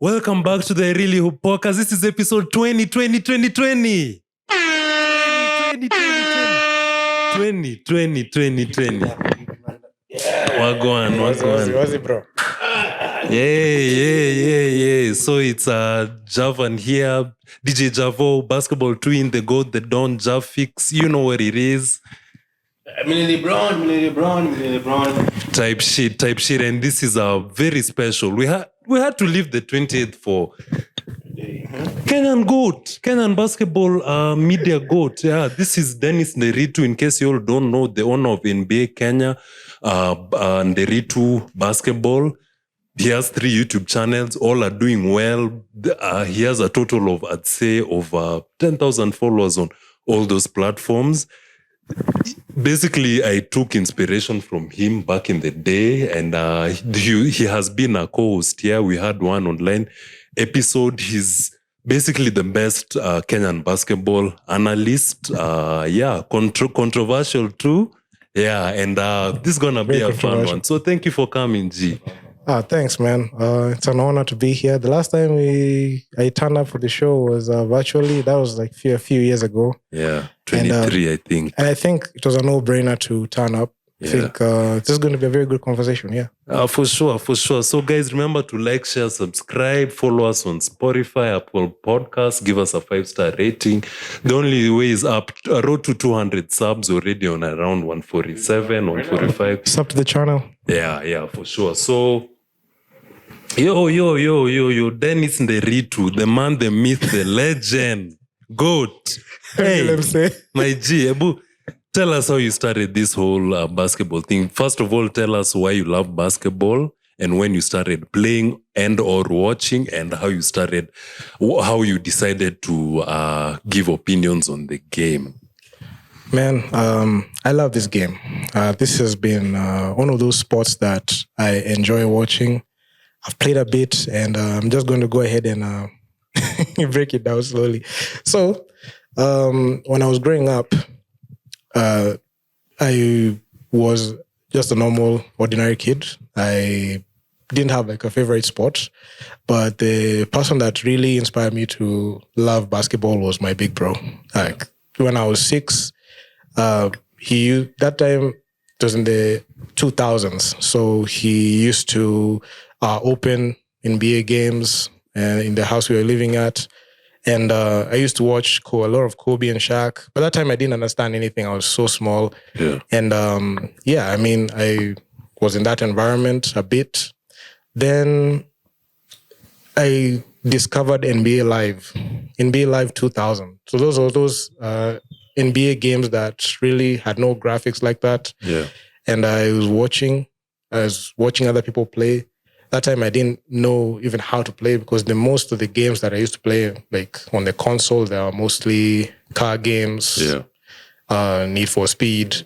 Welcome back to the Really Hoop Podcast. This is episode 20. 20. Wagwan. What's bro? Yeah. So it's Javan here, DJ Javo, Basketball Twin, the GOAT, the Don, Javfix. You know what it is. Millie Brown. Type shit. And this is very special. We had to leave the 28th for Kenyan basketball media GOAT. Yeah, this is Dennis Nderitu. In case you all don't know, the owner of NBA Kenya, Nderitu Basketball. He has 3 YouTube channels. All are doing well. He has a total of, I'd say, over 10,000 followers on all those platforms. Basically, I took inspiration from him back in the day, and he has been a co-host here. We had one online episode. He's basically the best Kenyan basketball analyst. Controversial too. Yeah, and this is gonna be a fun one. So thank you for coming, G. Thanks, man. It's an honor to be here. The last time I turned up for the show was virtually. That was like a few years ago. Yeah, 23, I think. And I think it was a no-brainer to turn up. I think this is going to be a very good conversation, yeah. For sure. So guys, remember to like, share, subscribe, follow us on Spotify, Apple Podcasts, give us a 5-star rating. The only way is up, road to 200 subs already on around 147, 145. It's up to the channel. Yeah, for sure. So, yo, Dennis Nderitu, the man, the myth, the legend, GOAT. Hey, my G, Ebu. Tell us how you started this whole basketball thing. First of all, tell us why you love basketball and when you started playing and or watching, and how you decided to give opinions on the game. Man, I love this game. This has been one of those sports that I enjoy watching. I've played a bit, and I'm just going to go ahead and break it down slowly. So, when I was growing up, I was just a normal, ordinary kid. I didn't have like a favorite sport, but the person that really inspired me to love basketball was my big bro. Like when I was 6, that time it was in the 2000s. So he used to open NBA games in the house we were living at. And I used to watch a lot of Kobe and Shaq. By that time, I didn't understand anything. I was so small. Yeah. And I was in that environment a bit. Then I discovered NBA Live 2000. So those are those NBA games that really had no graphics like that. Yeah. And I was watching other people play. That time I didn't know even how to play, because most of the games that I used to play, like on the console, they are mostly car games, Need for Speed.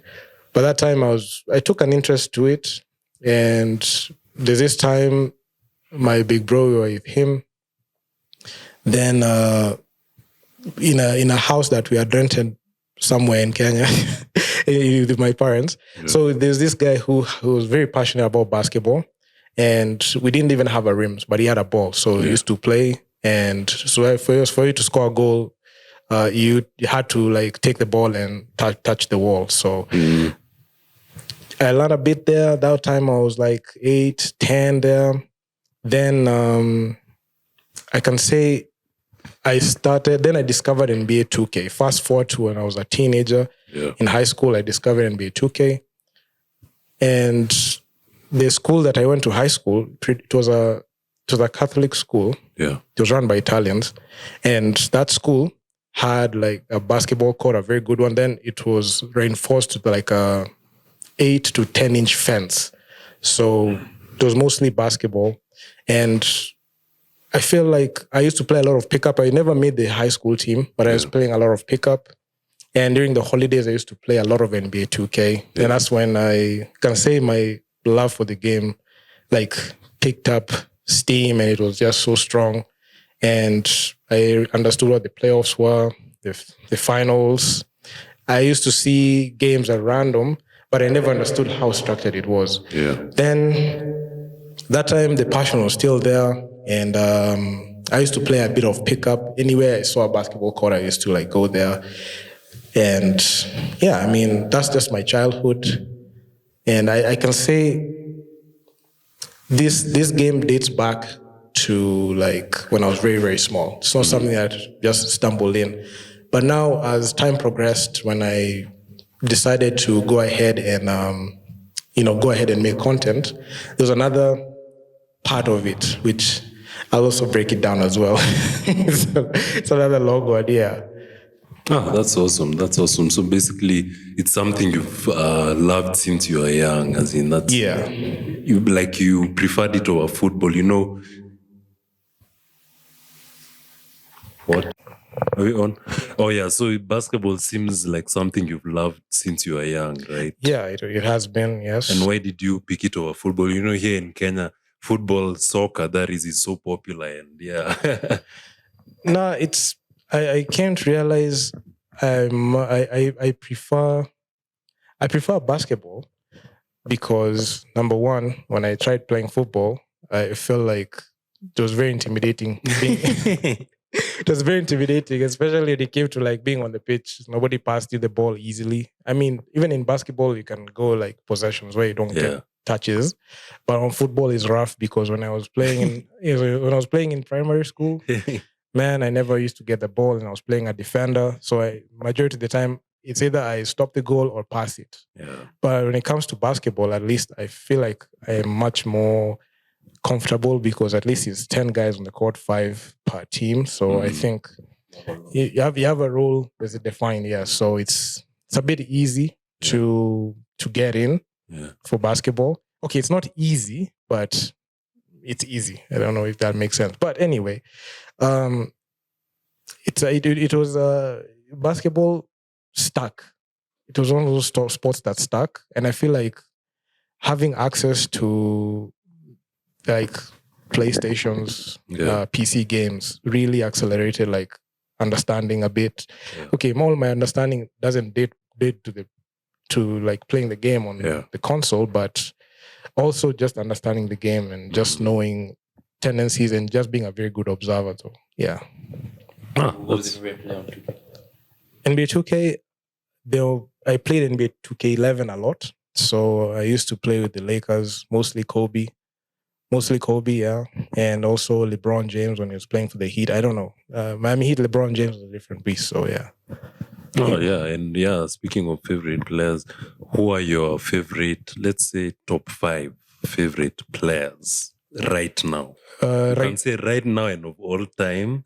By that time I took an interest to it, and there's this time my big bro with him. Then in a house that we had rented somewhere in Kenya with my parents. Yeah. So there's this guy who was very passionate about basketball. And we didn't even have a rims, but he had a ball. So he used to play. And so for you to score a goal, you had to like take the ball and touch the wall. So I learned a bit there. That time I was like 8, 10 there. Then I can say I discovered NBA 2K. Fast forward to when I was a teenager. Yeah. In high school, I discovered NBA 2K. And the school that I went to high school, it was a Catholic school. Yeah. It was run by Italians. And that school had like a basketball court, a very good one. Then it was reinforced with like a 8 to 10 inch fence. So it was mostly basketball. And I feel like I used to play a lot of pickup. I never made the high school team, but I was playing a lot of pickup. And during the holidays, I used to play a lot of NBA 2K. Yeah. And that's when I can say my love for the game like picked up steam, and it was just so strong. And I understood what the playoffs were, the finals. I used to see games at random, but I never understood how structured it was. Yeah. Then that time the passion was still there, And I used to play a bit of pickup. Anywhere I saw a basketball court, I used to like go there. And yeah, I mean, that's just my childhood. And I can say this game dates back to like when I was very, very small. It's not something that I just stumbled in. But now as time progressed, when I decided to go ahead and, go ahead and make content, there's another part of it, which I'll also break it down as well. It's another long idea. Ah, that's awesome. That's awesome. So basically, it's something you've loved since you were young, as in that's you preferred it over football. What? Are we on? Oh yeah. So basketball seems like something you've loved since you were young, right? Yeah, it has been. Yes. And why did you pick it over football? Here in Kenya, football, soccer, that is so popular, and yeah. No, I can't realize I prefer basketball because number one, when I tried playing football, I felt like it was very intimidating. It was very intimidating, especially when it came to like being on the pitch. Nobody passed you the ball easily. I mean, even in basketball, you can go like possessions where you don't get touches, but on football is rough because when I was playing in primary school. Man, I never used to get the ball and I was playing a defender. So majority of the time, it's either I stop the goal or pass it. Yeah. But when it comes to basketball, at least I feel like I am much more comfortable because at least it's 10 guys on the court, 5 per team. So I think you have a role that's defined, yeah. So it's a bit easy to get in for basketball. Okay, it's not easy, but it's easy. I don't know if that makes sense. But anyway, it was basketball stuck. It was one of those sports that stuck. And I feel like having access to like PlayStations, PC games really accelerated like understanding a bit. Yeah. Okay, more my understanding doesn't date to like playing the game on the console, but also just understanding the game and just knowing tendencies and just being a very good observer. So, yeah. What was your favorite play on 2K? NBA 2K, I played NBA 2K11 a lot. So I used to play with the Lakers, mostly Kobe, yeah. And also LeBron James when he was playing for the Heat. I don't know. Miami Heat, LeBron James was a different beast. So, yeah. Oh, yeah. And yeah, speaking of favorite players, who are your favorite, let's say, top 5 favorite players right now? You can say right now and of all time.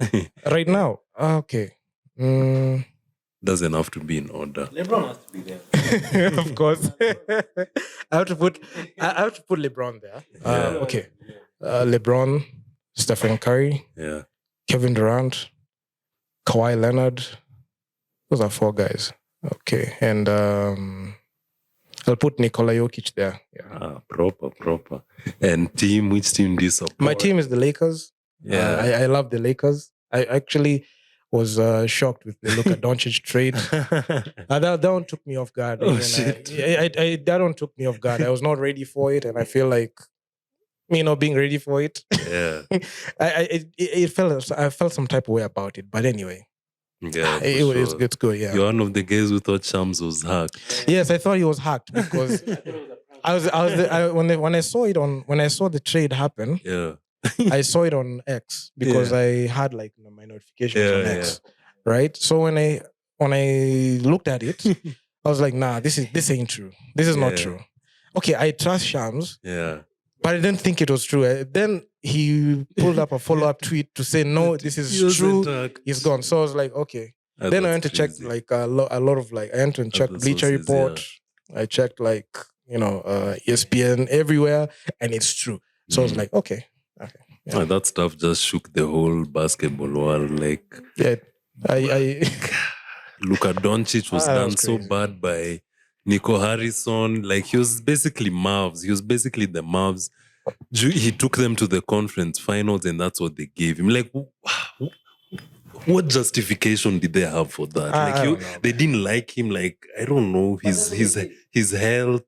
Right now? Okay. Doesn't have to be in order. LeBron has to be there. Of course. I have to put LeBron there. Okay. LeBron, Stephen Curry, Kevin Durant, Kawhi Leonard. Those are 4 guys. Okay. And I'll put Nikola Jokic there. Yeah. Proper. And team, which team do you support? My team is the Lakers. Yeah. I love the Lakers. I actually was shocked with the Luka Doncic trade. That one took me off guard. Oh, shit. That one took me off guard. I was not ready for it, and I feel like me not being ready for it. Yeah. I felt some type of way about it. But anyway. Yeah, it's good, yeah. You're one of the guys who thought Shams was hacked. Yes, I thought he was hacked because when I saw the trade happen, I saw it on X because I had like my notifications on X, right? So when I looked at it, I was like, nah, this ain't true. This is not true. Okay, I trust Shams. Yeah. But I didn't think it was true. Then he pulled up a follow-up tweet to say, no, this is true. He's gone. So I was like, okay. Then I went to check like a lot of like, I went to check Bleacher Report. I checked like, ESPN everywhere, and it's true. So I was like, okay. Yeah. That stuff just shook the whole basketball world. Like, Luka Doncic was done so bad by Nico Harrison. Like, he was basically Mavs. He was basically the Mavs. He took them to the conference finals, and that's what they gave him. Like, what justification did they have for that? They didn't like him. Like, I don't know, his health,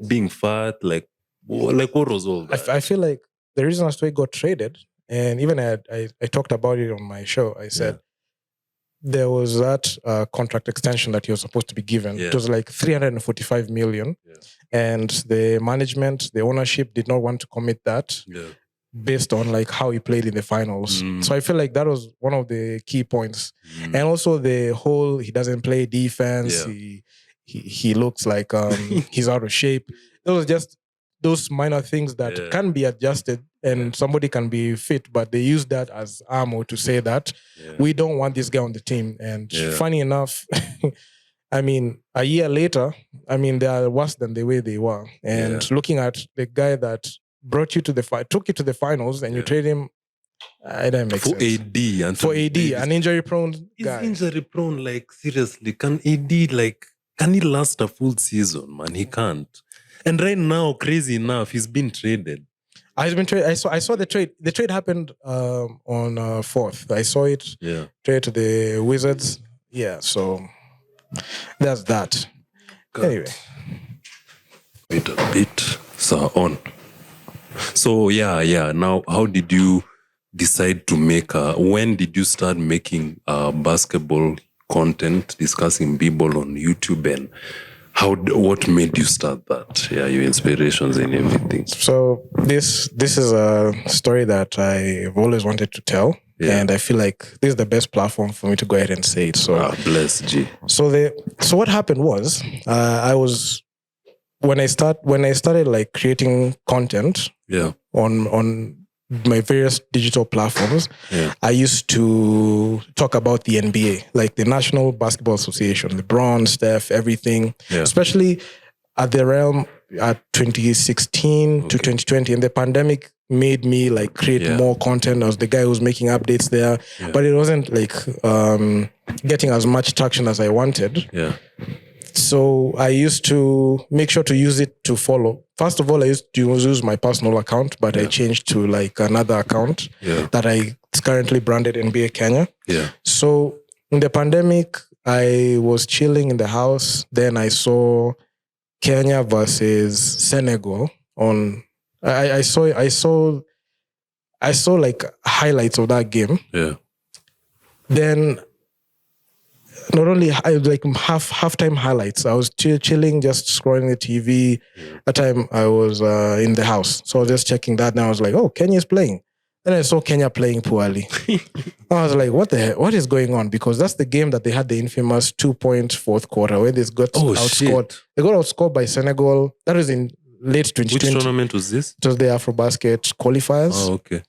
being fat. Like what was all that? I feel like the reason as to he got traded And even I talked about it on my show. I said there was that contract extension that he was supposed to be given. Yeah. It was like 345 million. Yeah. And the management, the ownership did not want to commit that. Yeah. Based on like how he played in the finals. So I feel like that was one of the key points. And also the whole, he doesn't play defense. Yeah. He looks like he's out of shape. Those are just those minor things that can be adjusted and somebody can be fit, but they use that as ammo to say that we don't want this guy on the team. And funny enough, I mean, a year later, I mean, they are worse than the way they were. And looking at the guy that brought you to took you to the finals, and you trade him. It doesn't make for sense. AD and For AD, an injury-prone guy. He's injury-prone. Like seriously, can AD can he last a full season? Man, he can't. And right now, crazy enough, he's been traded. He's been traded. I saw the trade. The trade happened on 4th. I saw it. Yeah. Trade to the Wizards. Yeah. So that's that. Anyway. Wait a bit. So on. So now how did you decide to make when did you start making basketball content, discussing b-ball on YouTube, and what made you start that? Yeah, your inspirations and everything. So this is a story that I've always wanted to tell. And I feel like this is the best platform for me to go ahead and say it. So bless G. So what happened was when I started like creating content on my various digital platforms, I used to talk about the NBA, like the National Basketball Association, LeBron, Steph, everything, especially at the realm at 2016 to 2020. And the pandemic made me like create more content. I was the guy who was making updates there, but it wasn't like getting as much traction as I wanted. So I used to make sure to use it to follow. First of all, I used to use my personal account, but I changed to like another account that it's currently branded NBA Kenya. So in the pandemic, I was chilling in the house. Then I saw Kenya versus Senegal on. I saw like highlights of that game. Then not only like halftime highlights. I was chilling, just scrolling the TV. That time I was in the house, so I was just checking that. And I was like, "Oh, Kenya's playing." Then I saw Kenya playing poorly. I was like, "What the heck? What is going on?" Because that's the game that they had the infamous 2-point fourth quarter where they got outscored. Shit. They got outscored by Senegal. That was in late 2020. Which tournament was this? It was the AfroBasket qualifiers. Oh, okay.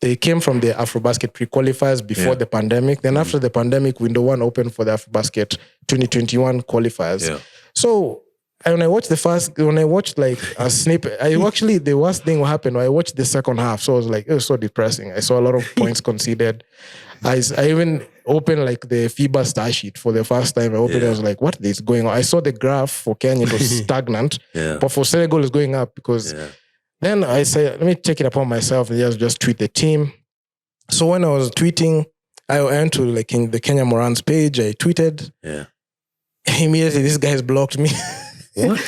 They came from the AfroBasket pre-qualifiers before the pandemic. Then after the pandemic, window one opened for the AfroBasket 2021 qualifiers. So when I watched like a snippet, the worst thing happened, I watched the second half. So I was like, it was so depressing. I saw a lot of points conceded. I even opened like the FIBA star sheet for the first time. I opened it, I was like, what is going on? I saw the graph for Kenya, it was stagnant. But for Senegal, it's going up because... Then I said, let me take it upon myself and just tweet the team. So when I was tweeting, I went to like in the Kenya Morans page, I tweeted. Immediately, this guy's blocked me. What?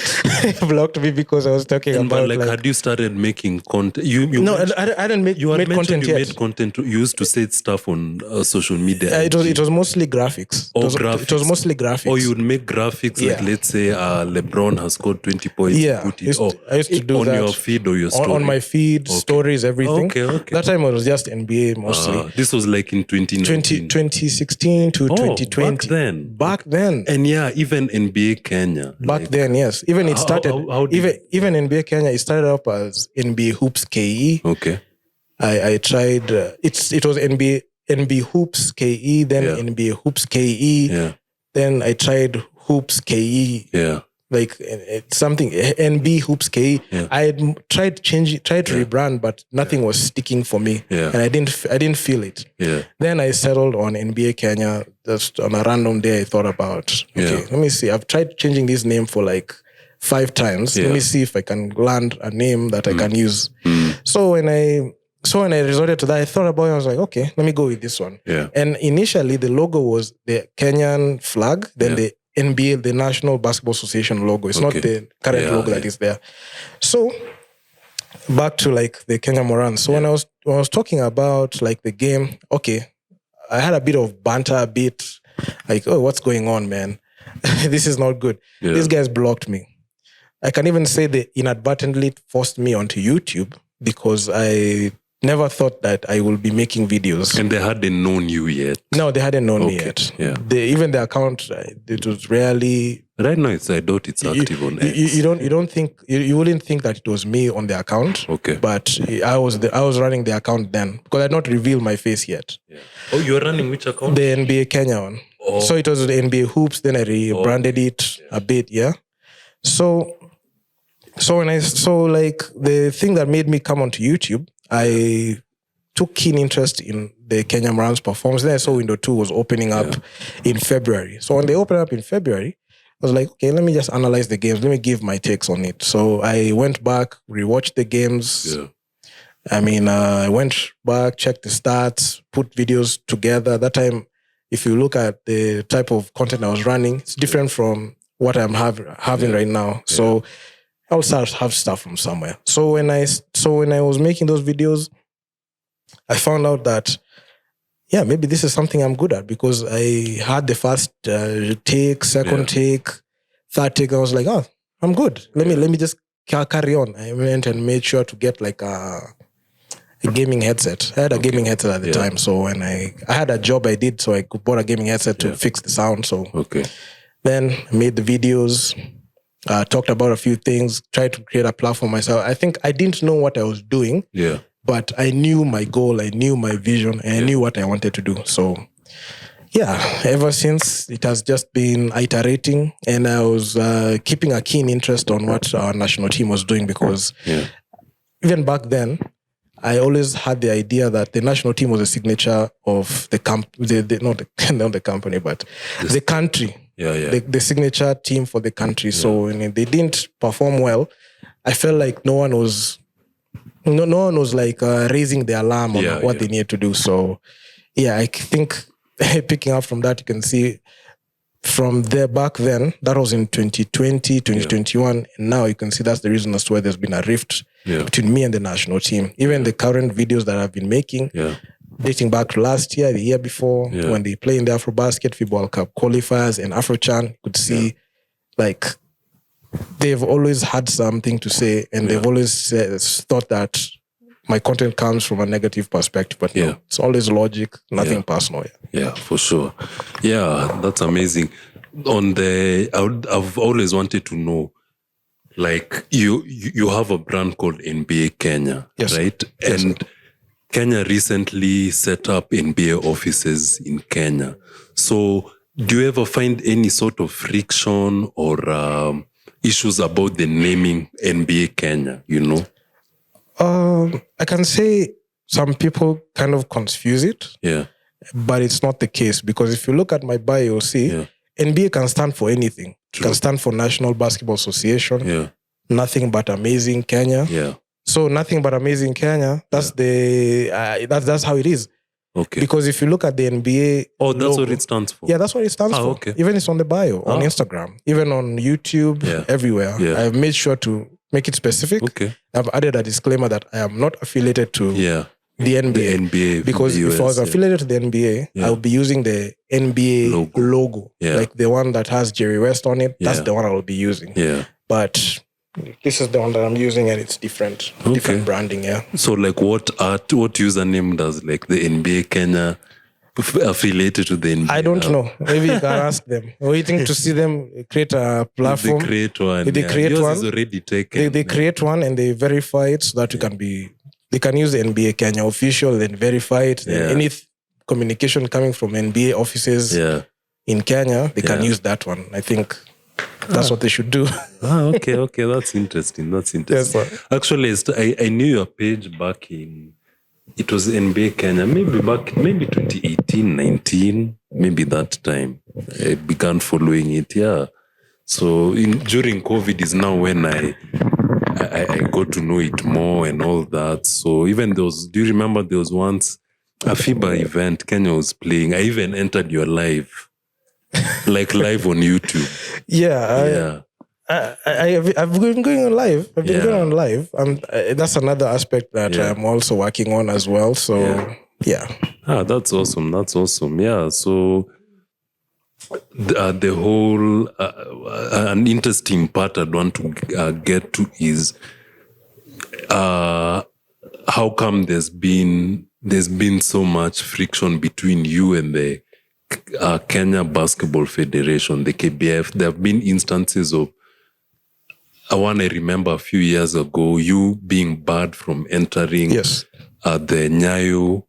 He blocked me because I was talking about like had you started making content? I didn't make content yet. Made content. You used to say stuff on social media. It was mostly graphics. Graphics. It was mostly graphics. Or you would make graphics like, let's say LeBron has scored 20 points. I used to do on that your feed or your story. On my feed, stories, everything. That time it was just NBA mostly. This was like in 2016 to 2020. Back then. And even NBA Kenya. Back then. Yes, even it started. Even NBA Kenya, it started up as NBA Hoops KE. Okay, I tried. It was NBA Hoops KE, then NBA Hoops KE. Then I tried Hoops KE. Like it's something NB Hoops KE. I had tried to rebrand, but nothing was sticking for me, and I didn't feel it. Then I settled on NBA Kenya. Just on a random day, I thought about let me see. I've tried changing this name for like 5 times. Let me see if I can land a name that I can use. So when I resorted to that, I thought about it. I was like, okay, let me go with this one. And initially, the logo was the Kenyan flag, then the NBA, the National Basketball Association logo. It's not the current logo that is there. So back to like the Kenya Morans. So when I was talking about like the game, okay, I had a bit of banter, a bit like, oh, what's going on, man? This is not good. Yeah. These guys blocked me. I can even say they inadvertently forced me onto YouTube because I never thought that I will be making videos. And they hadn't known you yet. No, they hadn't known me yet. Yeah. Even the account, it was rarely. Right now, I doubt it's active on X. You wouldn't think that it was me on the account. Okay. But I was running the account then because I had not revealed my face yet. Yeah. Oh, you're running which account? The NBA Kenya one. Oh. So it was the NBA Hoops. Then I rebranded it a bit. Yeah. So like the thing that made me come onto YouTube, I took keen interest in the Kenya Morans performance. Then I saw Window 2 was opening up in February. So when they opened up in February, I was like, okay, let me just analyze the games. Let me give my takes on it. So I went back, rewatched the games. Yeah. I mean, I went back, checked the stats, put videos together. That time, if you look at the type of content I was running, it's different from what I'm having right now. Yeah. So I also have stuff from somewhere. So when I was making those videos, I found out that, yeah, maybe this is something I'm good at because I had the first take, second take, third take. I was like, oh, I'm good. Let me just carry on. I went and made sure to get like a gaming headset. I had a gaming headset at the time. So when I had a job I did, so I could bought a gaming headset to fix the sound. So then I made the videos, talked about a few things, tried to create a platform myself. I think I didn't know what I was doing. Yeah. But I knew my goal, I knew my vision, and I knew what I wanted to do. So, yeah, ever since, it has just been iterating, and I was keeping a keen interest on what our national team was doing because even back then, I always had the idea that the national team was a signature of the not the company, but the country. The signature team for the country. So when they didn't perform well, I felt like no one was like raising the alarm on what they need to do. So, yeah, I think picking up from that, you can see from there back then, that was in 2020, 2021. And now you can see that's the reason as to why there's been a rift between me and the national team. Even the current videos that I've been making, dating back to last year, the year before, when they play in the AfroBasket, FIBA World Cup qualifiers and AfroChan, you could see like they've always had something to say, and they've always thought that my content comes from a negative perspective, but no, it's always logic, nothing personal. Yeah, for sure. Yeah, that's amazing. I've always wanted to know, like you have a brand called NBA Kenya, right? Yes, and Kenya recently set up NBA offices in Kenya. So do you ever find any sort of friction or issues about the naming NBA Kenya, you know? I can say some people kind of confuse it. Yeah. But it's not the case because if you look at my bio, you'll see NBA can stand for anything. It can stand for National Basketball Association. Yeah. Nothing but Amazing Kenya. Yeah. So Nothing But Amazing Kenya, that's that's how it is. Okay. Because if you look at the NBA that's logo, what it stands for. Yeah, that's what it stands for. Okay. Even it's on the bio, on Instagram, even on YouTube, everywhere. Yeah. I've made sure to make it specific. Okay. I've added a disclaimer that I am not affiliated to the NBA. The NBA because if I was affiliated to the NBA, I would be using the NBA logo. Like the one that has Jerry West on it. That's the one I will be using. Yeah. But this is the one that I'm using and it's different branding, So like what username does like the NBA Kenya affiliated to the NBA? I don't know. Maybe you can ask them. We're waiting to see them create a platform. They create one. They create Yours one. Is already taken. They create one and they verify it so that they can use the NBA Kenya official and verify it. Yeah. Any communication coming from NBA offices in Kenya, they can use that one. I think that's what they should do. Okay. That's interesting. Yes, actually, I knew your page back in, it was NBA Kenya, maybe 2018, 19, maybe that time. I began following it, So during COVID is now when I got to know it more and all that. So even do you remember there was once a FIBA event Kenya was playing? I even entered your live. Like live on YouTube. I've been going on live. I've been going on live. That's another aspect that I'm also working on as well. So yeah. That's awesome. That's awesome. Yeah. So the whole an interesting part I'd want to get to is how come there's been so much friction between you and the Kenya Basketball Federation, the KBF. There have been instances of, I remember a few years ago, you being barred from entering the Nyayo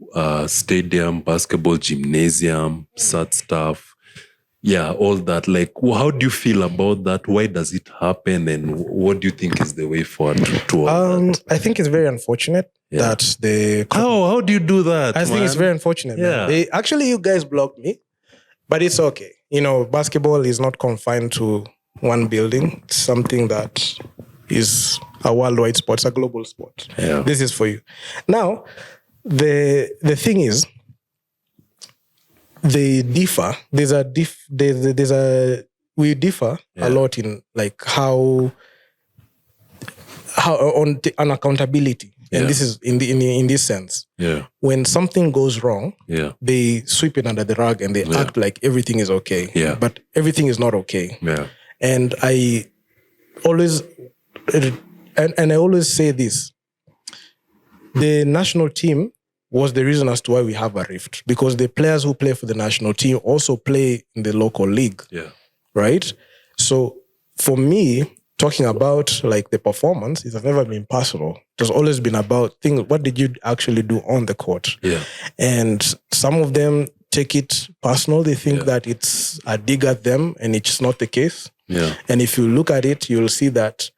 Stadium Basketball Gymnasium, such stuff. Yeah, all that. Like, how do you feel about that? Why does it happen? And what do you think is the way forward to I think it's very unfortunate that they... How do you do that, I think it's very unfortunate. Yeah. Actually, you guys blocked me, but it's okay. You know, basketball is not confined to one building. It's something that is a worldwide sport. It's a global sport. Yeah. This is for you. Now, the thing is, they differ. We differ a lot in like how on accountability. And this is in this sense. Yeah. When something goes wrong, they sweep it under the rug and they act like everything is okay. Yeah. But everything is not okay. Yeah. And I always say this. The national team was the reason as to why we have a rift, because the players who play for the national team also play in the local league. Yeah. Right? So for me, talking about like the performance, it has never been personal. It has always been about things. What did you actually do on the court? Yeah. And some of them take it personal. They think that it's a dig at them, and it's not the case. Yeah. And if you look at it, you'll see that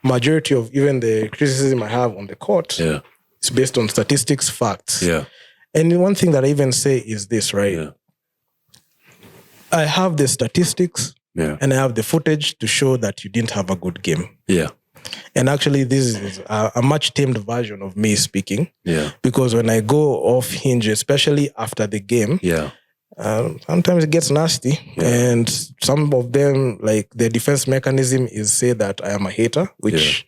majority of even the criticism I have on the court is based on statistics, facts. Yeah. And one thing that I even say is this, right? Yeah. I have the statistics and I have the footage to show that you didn't have a good game. Yeah. And actually, this is a much tamed version of me speaking. Yeah. Because when I go off hinge, especially after the game, sometimes it gets nasty. Yeah. And some of them, like their defense mechanism is say that I am a hater, which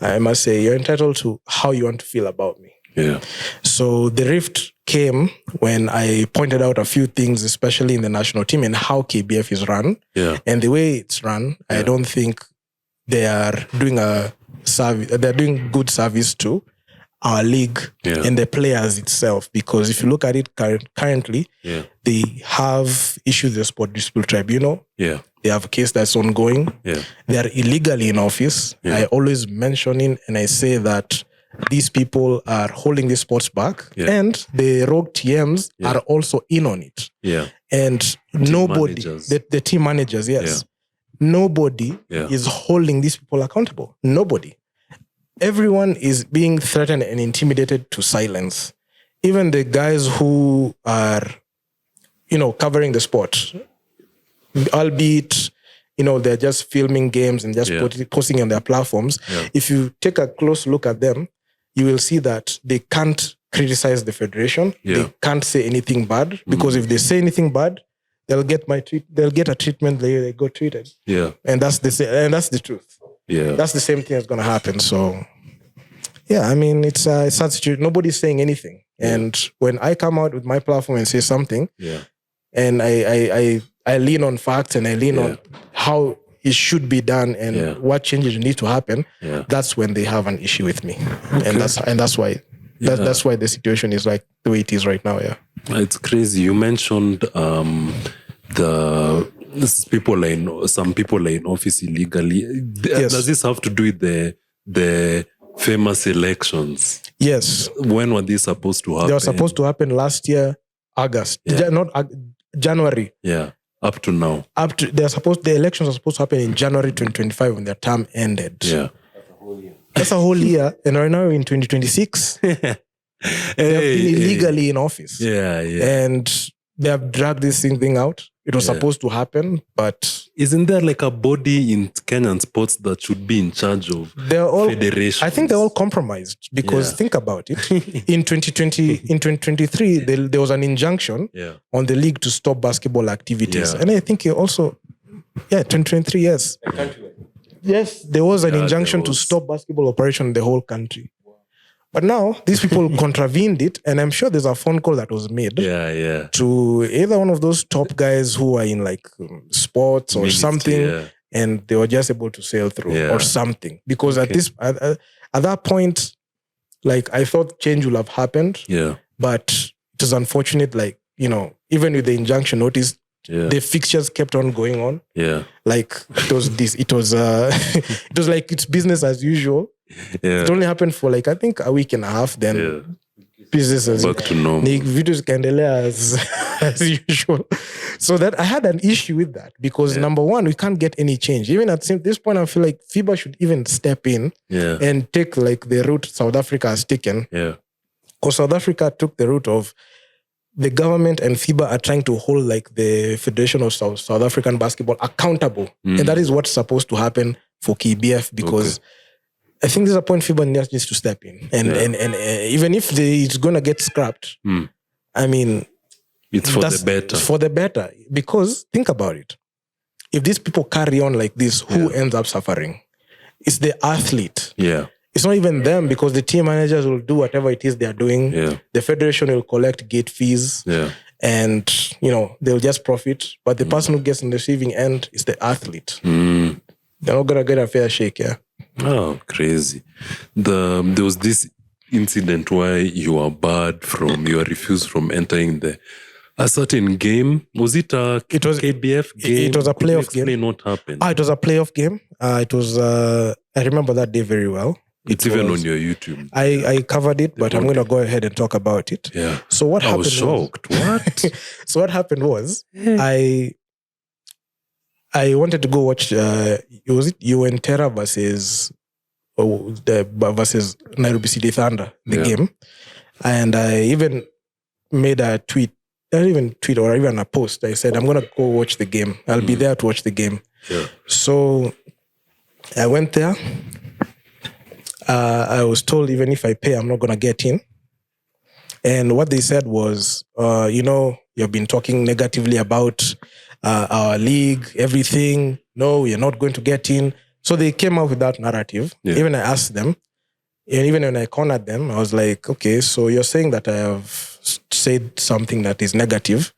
I must say you're entitled to how you want to feel about me. Yeah. So the rift came when I pointed out a few things, especially in the national team and how KBF is run. Yeah. And the way it's run, I don't think they are doing a service. They're doing good service to our league and the players itself. Because if you look at it currently, they have issues with the Sport Dispute Tribunal. Yeah. They have a case that's ongoing. Yeah. They are illegally in office. Yeah. I always mention it and I say that these people are holding the sports back and the rogue TMs are also in on it. Yeah. And nobody, the team managers, nobody is holding these people accountable. Nobody. Everyone is being threatened and intimidated to silence. Even the guys who are, covering the sport, albeit, they're just filming games and just posting on their platforms. Yeah. If you take a close look at them, you will see that they can't criticize the federation. Yeah. They can't say anything bad because if they say anything bad, they'll get a treatment. They go treated. Yeah, and that's the truth. Yeah, that's the same thing that's gonna happen. So, yeah, I mean, it's sad situation. Nobody's saying anything, and when I come out with my platform and say something, and I lean on facts and I lean on how it should be done and what changes need to happen. Yeah. That's when they have an issue with me, and that's why that's why the situation is like the way it is right now. Yeah, it's crazy. You mentioned some people are in office illegally. Does this have to do with the famous elections? Yes. When were these supposed to happen? They were supposed to happen last year, August, not January. Yeah. Up to now. The elections are supposed to happen in January 2025 when their term ended. Yeah. That's a whole year. And right now we're in 2026. They have been illegally in office. Yeah, yeah. And they have dragged this thing out. It was supposed to happen, but... Isn't there like a body in Kenyan sports that should be in charge of federations? I think they're all compromised because think about it. In 2023, there was an injunction on the league to stop basketball activities. Yeah. And I think also, 2023, yes. Yes, there was an Yeah, injunction there to was. stop basketball operation in the whole country. But now these people contravened it, and I'm sure there's a phone call that was made Yeah. to either one of those top guys who are in like sports or Ministry, something, yeah. and they were just able to sail through Yeah. or something. Because Okay. at that point, like I thought change would have happened, Yeah. but it was unfortunate. Like even with the injunction notice, Yeah. the fixtures kept on going on. Yeah. Like it was it was like it's business as usual. Yeah. It only happened for like I think a week and a half. Then business as Back to normal. videos kaendelea as usual. So that I had an issue with that because number one, we can't get any change. Even at this point, I feel like FIBA should even step in and take like the route South Africa has taken. Yeah. Because South Africa took the route of the government and FIBA are trying to hold like the Federation of South African Basketball accountable. And that is what's supposed to happen for KBF because I think there's a point FIBA needs to step in. And even if it's going to get scrapped, I mean... It's for the better. It's for the better. Because think about it. If these people carry on like this, who ends up suffering? It's the athlete. Yeah. It's not even them because the team managers will do whatever it is they're doing. Yeah. The federation will collect gate fees. Yeah. And, they'll just profit. But the person who gets in the receiving end is the athlete. They're not going to get a fair shake, yeah. Oh, crazy. There was this incident where you were barred you were refused from entering a certain game. Was it a KBF game? It was a Could you playoff game. explain what happened? It was a playoff game. It was, I remember that day very well. It's even on your YouTube. I covered it, but I'm going to go ahead and talk about it. Yeah. So what happened? I was shocked. What? So what happened was, I wanted to go watch, was it UNTerra versus Nairobi City Thunder, the game. And I even made a tweet, not even tweet or even a post. I said, I'm going to go watch the game. I'll be there to watch the game. Yeah. So I went there. I was told even if I pay, I'm not going to get in. And what they said was, you've been talking negatively about our league, everything. No, you're not going to get in. So they came up with that narrative. Yeah. Even I asked them, and even when I cornered them, I was like, okay, so you're saying that I have said something that is negative.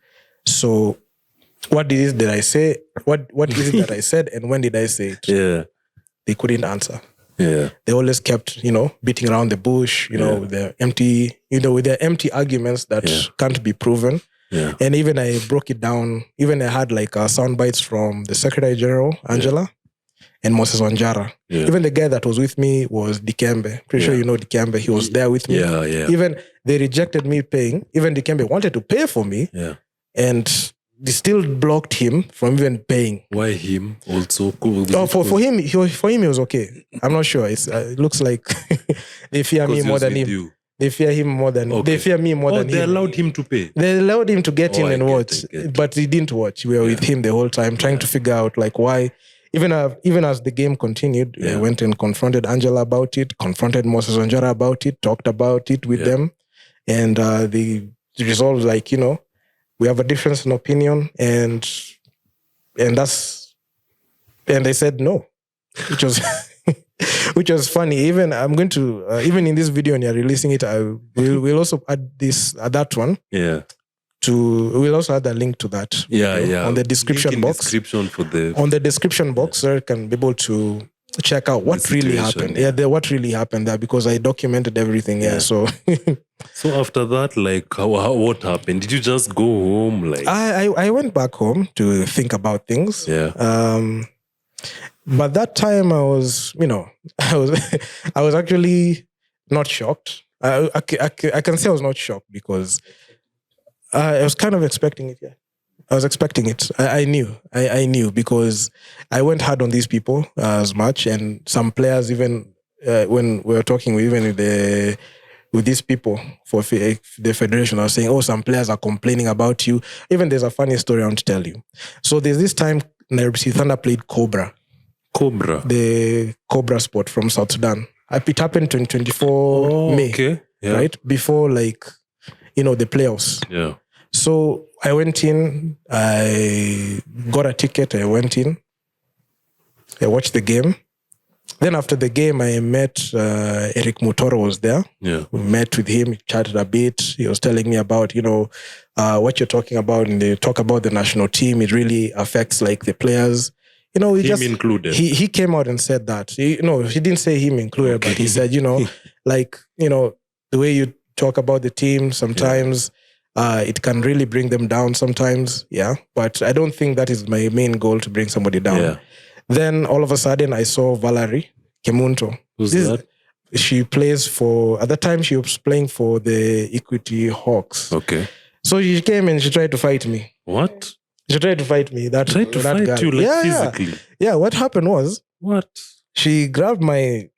So what did I say? What is it that I said, and when did I say it? Yeah. They couldn't answer. Yeah. They always kept, beating around the bush, with their empty arguments that can't be proven. Yeah. And even I broke it down. Even I had like sound bites from the Secretary General, Angela, and Moses Wanjara. Yeah. Even the guy that was with me was Dikembe. Pretty sure you know Dikembe. He was there with me. Yeah. Even they rejected me paying. Even Dikembe wanted to pay for me. Yeah. And they still blocked him from even paying. Why him also? For him, he was okay. I'm not sure. It looks like they fear me more than him. You. They fear him more than they fear me more than him. They allowed him to pay. They allowed him to get in and watch, but he didn't watch. We were with him the whole time, trying to figure out like why. Even as the game continued, I went and confronted Angela about it, confronted Moses Wanjara about it, talked about it with them, and they resolved like we have a difference in opinion, and they said no, which was which was funny. Even I'm going to even in this video when you're releasing it, we'll also add that one. Yeah. We'll also add a link to that. Yeah. On the description box. On the description box, so you can be able to check out what really happened. Yeah, what really happened there because I documented everything. Yeah. So after that, like, what happened? Did you just go home? Like, I went back home to think about things. Yeah. But that time I was actually not shocked. I can say I was not shocked because I was kind of expecting it. Yeah, I was expecting it. I knew because I went hard on these people as much, and some players even when we were talking with these people for the federation, I was saying, some players are complaining about you. Even there's a funny story I want to tell you. So there's this time Nairobi City Thunder played Cobra, the Cobra sport from South Sudan. It happened 2024 May, okay. Yeah. Right before the playoffs. Yeah. So I went in, I got a ticket, I went in, I watched the game. Then after the game, I met Eric Mutoro was there. Yeah. We met with him, chatted a bit. He was telling me about, what you're talking about, and they talk about the national team. It really affects like the players. Him included. He came out and said that. He didn't say him included, but he said, the way you talk about the team sometimes, it can really bring them down sometimes. Yeah. But I don't think that is my main goal, to bring somebody down. Yeah. Then all of a sudden I saw Valerie Kemunto. Who's that? She plays at the time she was playing for the Equity Hawks. Okay. So she came and she tried to fight me. What? She tried to fight me. That fight guy. you physically? Yeah. What happened was, What? she grabbed my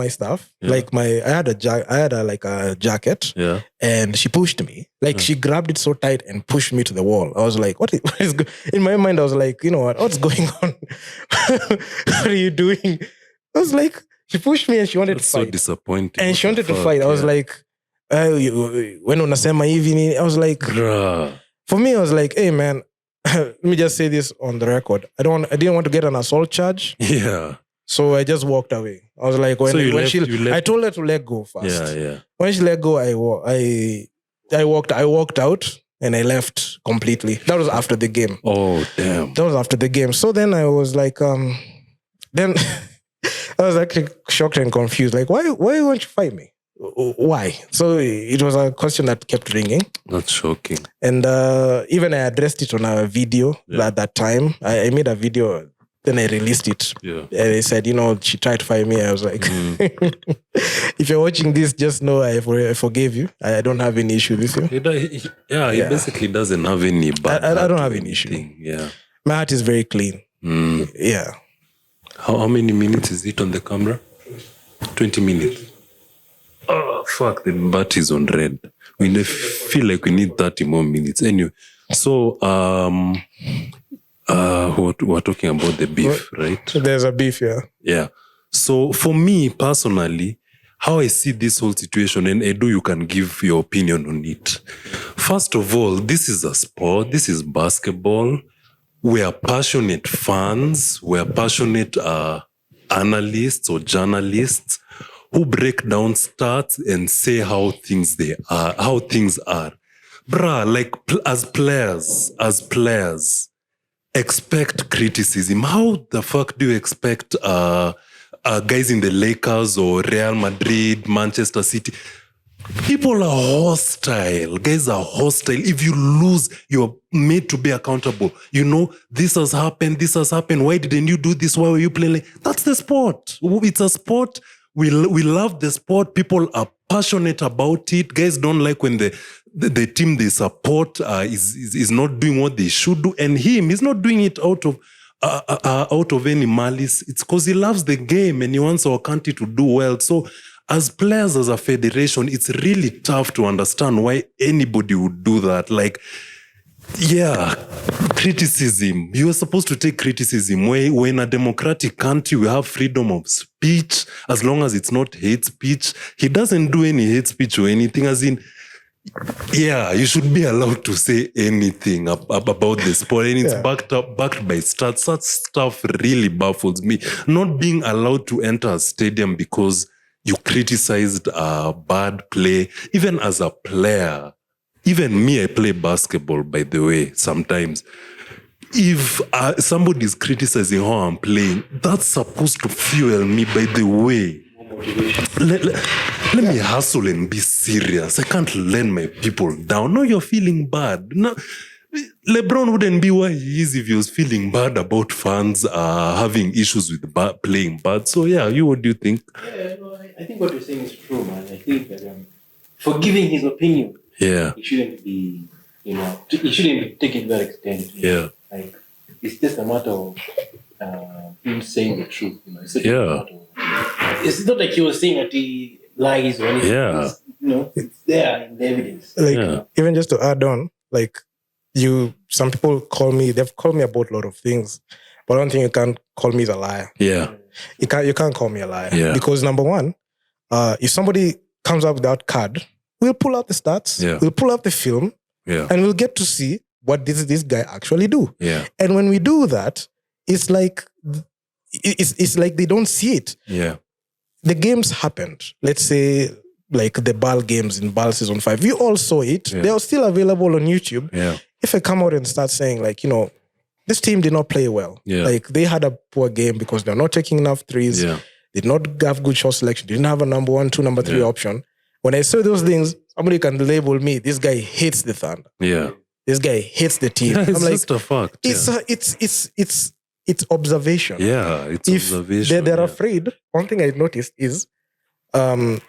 stuff. Yeah. Like I had a jacket. Yeah. And she pushed me. Like she grabbed it so tight and pushed me to the wall. I was like, what is in my mind, I was like, what's going on? What are you doing? I was like, she pushed me and she wanted to fight. So disappointing. And she wanted to fight. I was like, when unasema hivi, I was like, bruh. For me, I was like, hey man, let me just say this on the record. I didn't want to get an assault charge. Yeah. So I just walked away. I was like, you when left. I told her to let go first. Yeah, yeah. When she let go, I walked out and I left completely. That was after the game. Oh, damn. That was after the game. So then I was like, then I was actually shocked and confused. Like, why won't you fight me? Why? So it was a question that kept ringing. That's shocking. And even I addressed it on a video at that time. I made a video. Then I released it. Yeah. And they said, she tried to fight me. I was like, if you're watching this, just know I forgave you. I don't have any issue with you. He basically doesn't have any bad. I don't have any issue. Yeah. My heart is very clean. Yeah. How many minutes is it on the camera? 20 minutes. Oh, fuck, the bat is on red. We feel like we need 30 more minutes. Anyway, so we're talking about the beef, right? There's a beef, yeah. Yeah. So for me personally, how I see this whole situation, and Edu, you can give your opinion on it. First of all, this is a sport. This is basketball. We are passionate fans. We are passionate analysts or journalists who break down stats and say how things are. Bruh, like as players, expect criticism. How the fuck do you expect guys in the Lakers or Real Madrid, Manchester City? People are hostile. Guys are hostile. If you lose, you're made to be accountable. This has happened. Why didn't you do this? Why were you playing? That's the sport. It's a sport. We love the sport. People are passionate about it. Guys don't like when the team they support is not doing what they should do, and he's not doing it out of any malice. It's because he loves the game and he wants our country to do well. So as players, as a federation, it's really tough to understand why anybody would do that. Like, yeah, criticism. You are supposed to take criticism. We're in a democratic country. We have freedom of speech as long as it's not hate speech. He doesn't do any hate speech or anything. As in, yeah, you should be allowed to say anything about the sport, and it's backed by stats. Such stuff really baffles me. Not being allowed to enter a stadium because you criticized bad play, even as a player. Even me, I play basketball, by the way, sometimes. If somebody is criticizing how I'm playing, that's supposed to fuel me, by the way. Let me hustle and be serious. I can't let my people down. No, you're feeling bad. No, LeBron wouldn't be where he is if he was feeling bad about fans having issues with playing bad. So yeah, what do you think? Yeah, no, I think what you're saying is true, man. I think that forgiving his opinion, it shouldn't be, it shouldn't be taken to that extent. Yeah. Like, it's just a matter of him saying the truth. It's not like he was saying that he lies or anything. Yeah. It's there in the evidence. Even just to add on, some people they've called me about a lot of things, but I don't think you can call me the liar. Yeah. You can't call me a liar. Yeah. Because number one, if somebody comes up with that card, we'll pull out the stats, we'll pull up the film, and we'll get to see what this guy actually do. Yeah. And when we do that, it's like it's like they don't see it. Yeah. The games happened. Let's say like the BAL games in BAL season 5. We all saw it. Yeah. They are still available on YouTube. Yeah. If I come out and start saying like, this team did not play well. Yeah. Like they had a poor game because they're not taking enough threes. Yeah. Did not have good shot selection. Didn't have a number 1, 2, number 3 option. When I saw those things, somebody can label me. This guy hates the Thunder. Yeah. This guy hates the team. Yeah, it's I'm like, just a fact. It's observation. Yeah, it's if observation. They're afraid. One thing I noticed is, number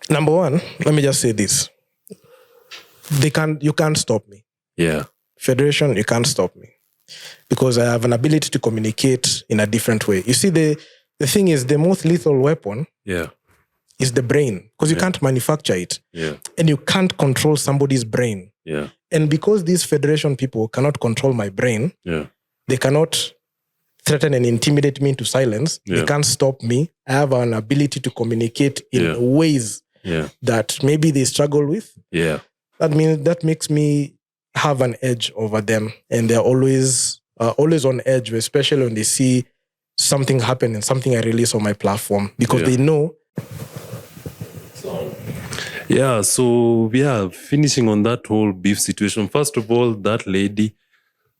one, let me just say this. You can't stop me. Yeah. Federation, you can't stop me. Because I have an ability to communicate in a different way. You see, the thing is, the most lethal weapon is the brain. Because you can't manufacture it. Yeah. And you can't control somebody's brain. Yeah. And because these federation people cannot control my brain, they cannot threaten and intimidate me into silence. They can't stop me. I have an ability to communicate in ways that maybe they struggle with. Yeah. That makes me have an edge over them. And they're always on edge, especially when they see something happen and something I release on my platform. Because they know. So finishing on that whole beef situation. First of all, that lady,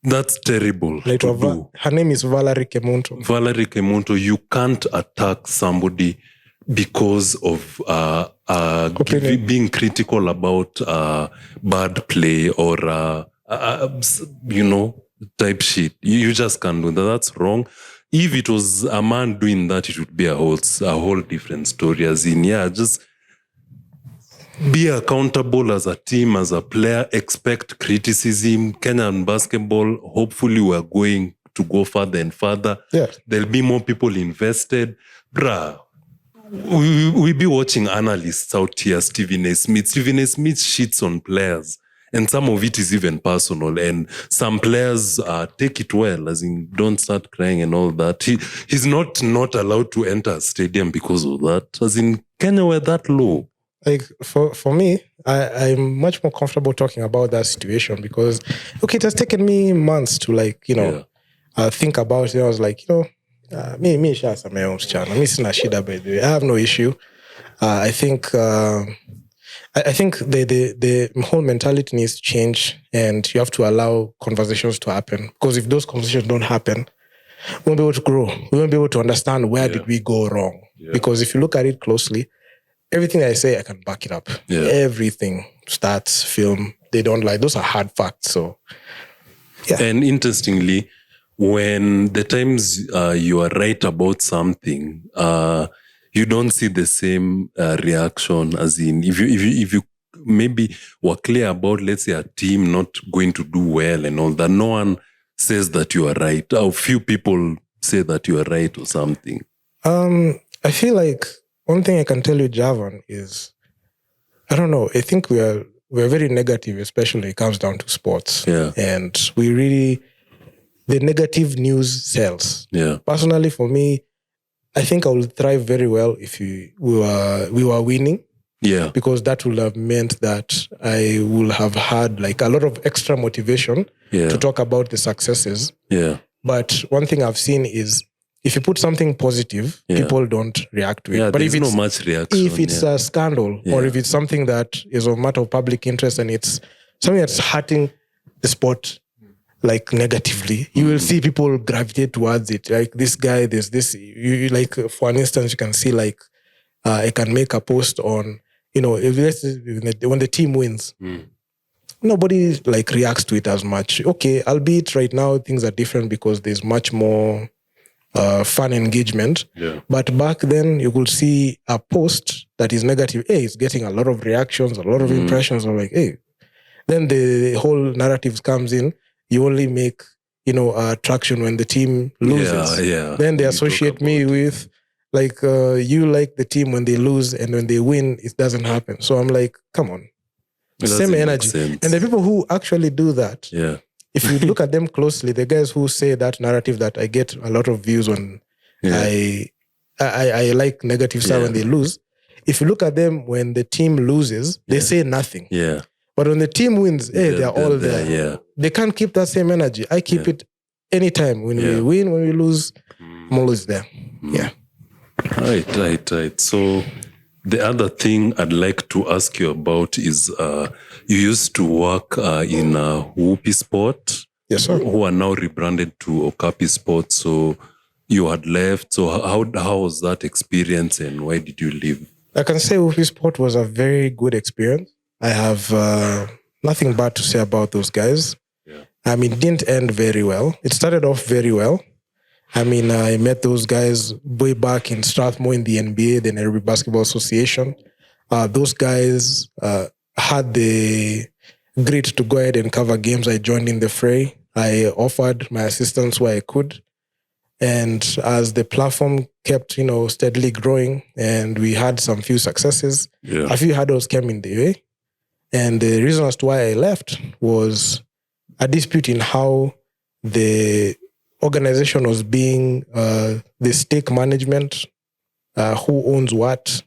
that's terrible to do. Her name is Valerie Kemunto. Valerie Kemunto, you can't attack somebody because of being critical about bad play or, type shit. You just can't do that. That's wrong. If it was a man doing that, it would be a whole different story. As in, just be accountable as a team, as a player, expect criticism. Kenyan basketball, hopefully we're going to go further and further. Yeah. There'll be more people invested. We'll be watching analysts out here, Stephen A. Smith. Stephen A. Smith shits on players. And some of it is even personal. And some players take it well, as in don't start crying and all that. He's not allowed to enter a stadium because of that. As in, Kenya were that low. Like for me, I'm much more comfortable talking about that situation because it has taken me months to think about it. I was like, me shasa my own channel. Me sina shida by the way. I have no issue. I think the whole mentality needs to change, and you have to allow conversations to happen. Because if those conversations don't happen, we won't be able to grow. We won't be able to understand where did we go wrong. Yeah. Because if you look at it closely, everything I say, I can back it up. Yeah. Everything, stats, film, they don't lie. Those are hard facts. So, yeah. And interestingly, when the times you are right about something, you don't see the same reaction. As in, if you maybe were clear about, let's say, a team not going to do well and all that, no one says that you are right. Or few people say that you are right or something. I feel like one thing I can tell you, Javan, is, I don't know, I think we're very negative, especially when it comes down to sports. Yeah. And the negative news sells. Yeah. Personally, for me, I think I would thrive very well if we were winning. Yeah. Because that would have meant that I would have had like a lot of extra motivation to talk about the successes. Yeah. But one thing I've seen is, if you put something positive, people don't react to it. Yeah, but there's no much reaction. If it's a scandal or if it's something that is of matter of public interest and it's something that's hurting the sport like negatively, you will see people gravitate towards it. Like this guy, there's this, you like, for an instance, you can see like, I can make a post on, when the team wins, nobody like reacts to it as much. Okay, albeit right now things are different because there's much more fun engagement. Yeah. But back then you could see a post that is negative. Hey, it's getting a lot of reactions, a lot of impressions. I'm like, hey. Then the whole narrative comes in. You only make, traction when the team loses. Yeah. Then they associate me with like, you like the team when they lose, and when they win, it doesn't happen. So I'm like, come on. Same energy. And the people who actually do that, if you look at them closely, the guys who say that narrative that I get a lot of views on, I like negative stuff when they lose. If you look at them when the team loses, they say nothing. Yeah. But when the team wins, they're all there. Yeah. They can't keep that same energy. I keep it anytime. When we win, when we lose, I'm always there. Yeah. Right. So the other thing I'd like to ask you about is you used to work in Woopy Sport. Yes, sir. Who are now rebranded to Okapi Sport. So you had left. So how was that experience and why did you leave? I can say Woopy Sport was a very good experience. I have nothing bad to say about those guys. Yeah. I mean, it didn't end very well. It started off very well. I mean, I met those guys way back in Strathmore in the NBA, the Nairobi Basketball Association. Those guys had the grit to go ahead and cover games. I joined in the fray. I offered my assistance where I could. And as the platform kept, steadily growing and we had some few successes, a few hurdles came in the way. And the reason as to why I left was a dispute in how the organization was being, the stake management, who owns what,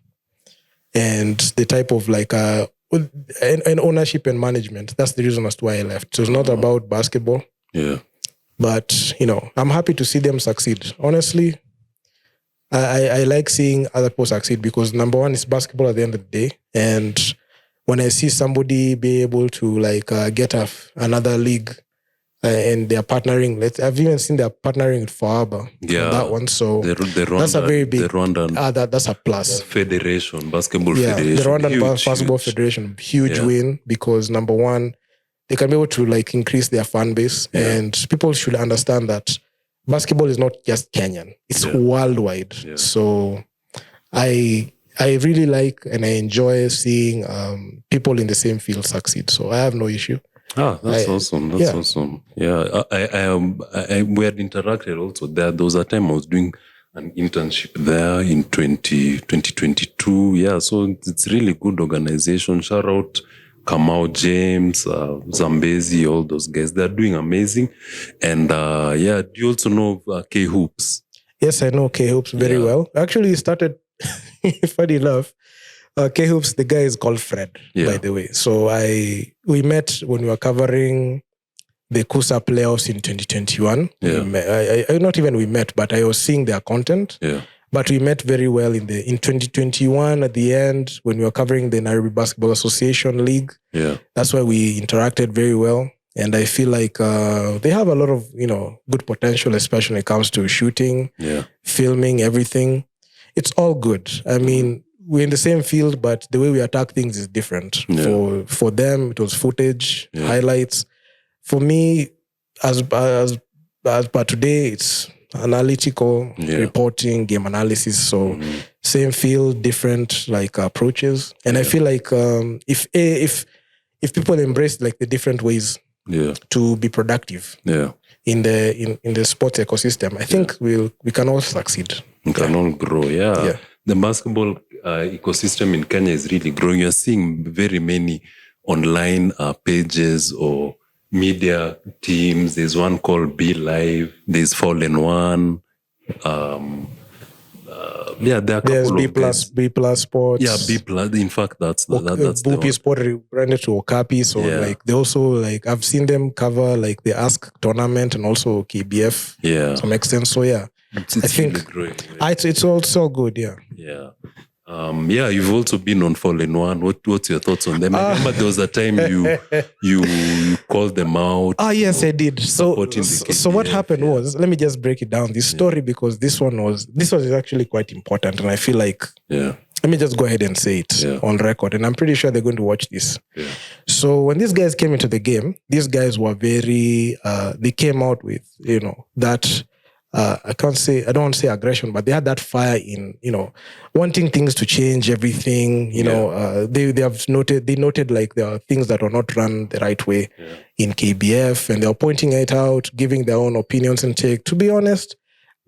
and the type of and ownership and management. That's the reason as to why I left. So it's not about basketball. Yeah. But, I'm happy to see them succeed. Honestly, I like seeing other people succeed because number one, it's basketball at the end of the day. And when I see somebody be able to get another league and they're partnering, I've even seen they're partnering with FIBA. Yeah. That one. So the Rwandan, that's a very big, the Rwandan that's a plus. Federation, basketball federation. The Rwandan Basketball Federation, huge win because number one, they can be able to increase their fan base and people should understand that basketball is not just Kenyan. It's worldwide. Yeah. So I really like and I enjoy seeing people in the same field succeed. So I have no issue. That's awesome. That's awesome. Yeah. We had interacted also there. There was a time I was doing an internship there in 2022. Yeah. So it's really good organization. Shout out Kamau James, Zambezi, all those guys. They're doing amazing. And do you also know K-Hoops? Yes, I know K-Hoops very well. Actually, started, funny enough, K-Hoops, the guy is called Fred, by the way. So we met when we were covering the Kusa playoffs in 2021. Yeah. Not even we met, but I was seeing their content. Yeah. But we met very well in 2021 at the end when we were covering the Nairobi Basketball Association League. Yeah. That's why we interacted very well. And I feel like they have a lot of, good potential, especially when it comes to shooting, filming, everything. It's all good. I mean, we're in the same field, but the way we attack things is different. Yeah. For them, it was footage, highlights. For me, as per today, it's analytical reporting, game analysis. So same field, different approaches. And I feel like if people embrace the different ways to be productive in the sports ecosystem, I think we can all succeed. We can all grow. Yeah. The basketball ecosystem in Kenya is really growing. You're seeing very many online pages or media teams. There's one called Be Live. There's Fallen One. There are a There's couple B plus Sports. Yeah, B plus. In fact, that's the Woopy Sport rebranded to Okapi. So they also I've seen them cover the Ask tournament and also KBF. Yeah, to some extent. So I think really growing. It's also good. Yeah. You've also been on Fallen One. What's your thoughts on them? I remember there was a time you called them out. Yes, I did. So what happened was, let me just break it down, this story, because this was actually quite important, and I feel like let me just go ahead and say it on record, and I'm pretty sure they're going to watch this. Yeah. So when these guys came into the game, these guys were very they came out with that. I don't want to say aggression, but they had that fire in, wanting things to change, everything, they noted there are things that are not run the right way in KBF, and they're pointing it out, giving their own opinions and take. To be honest,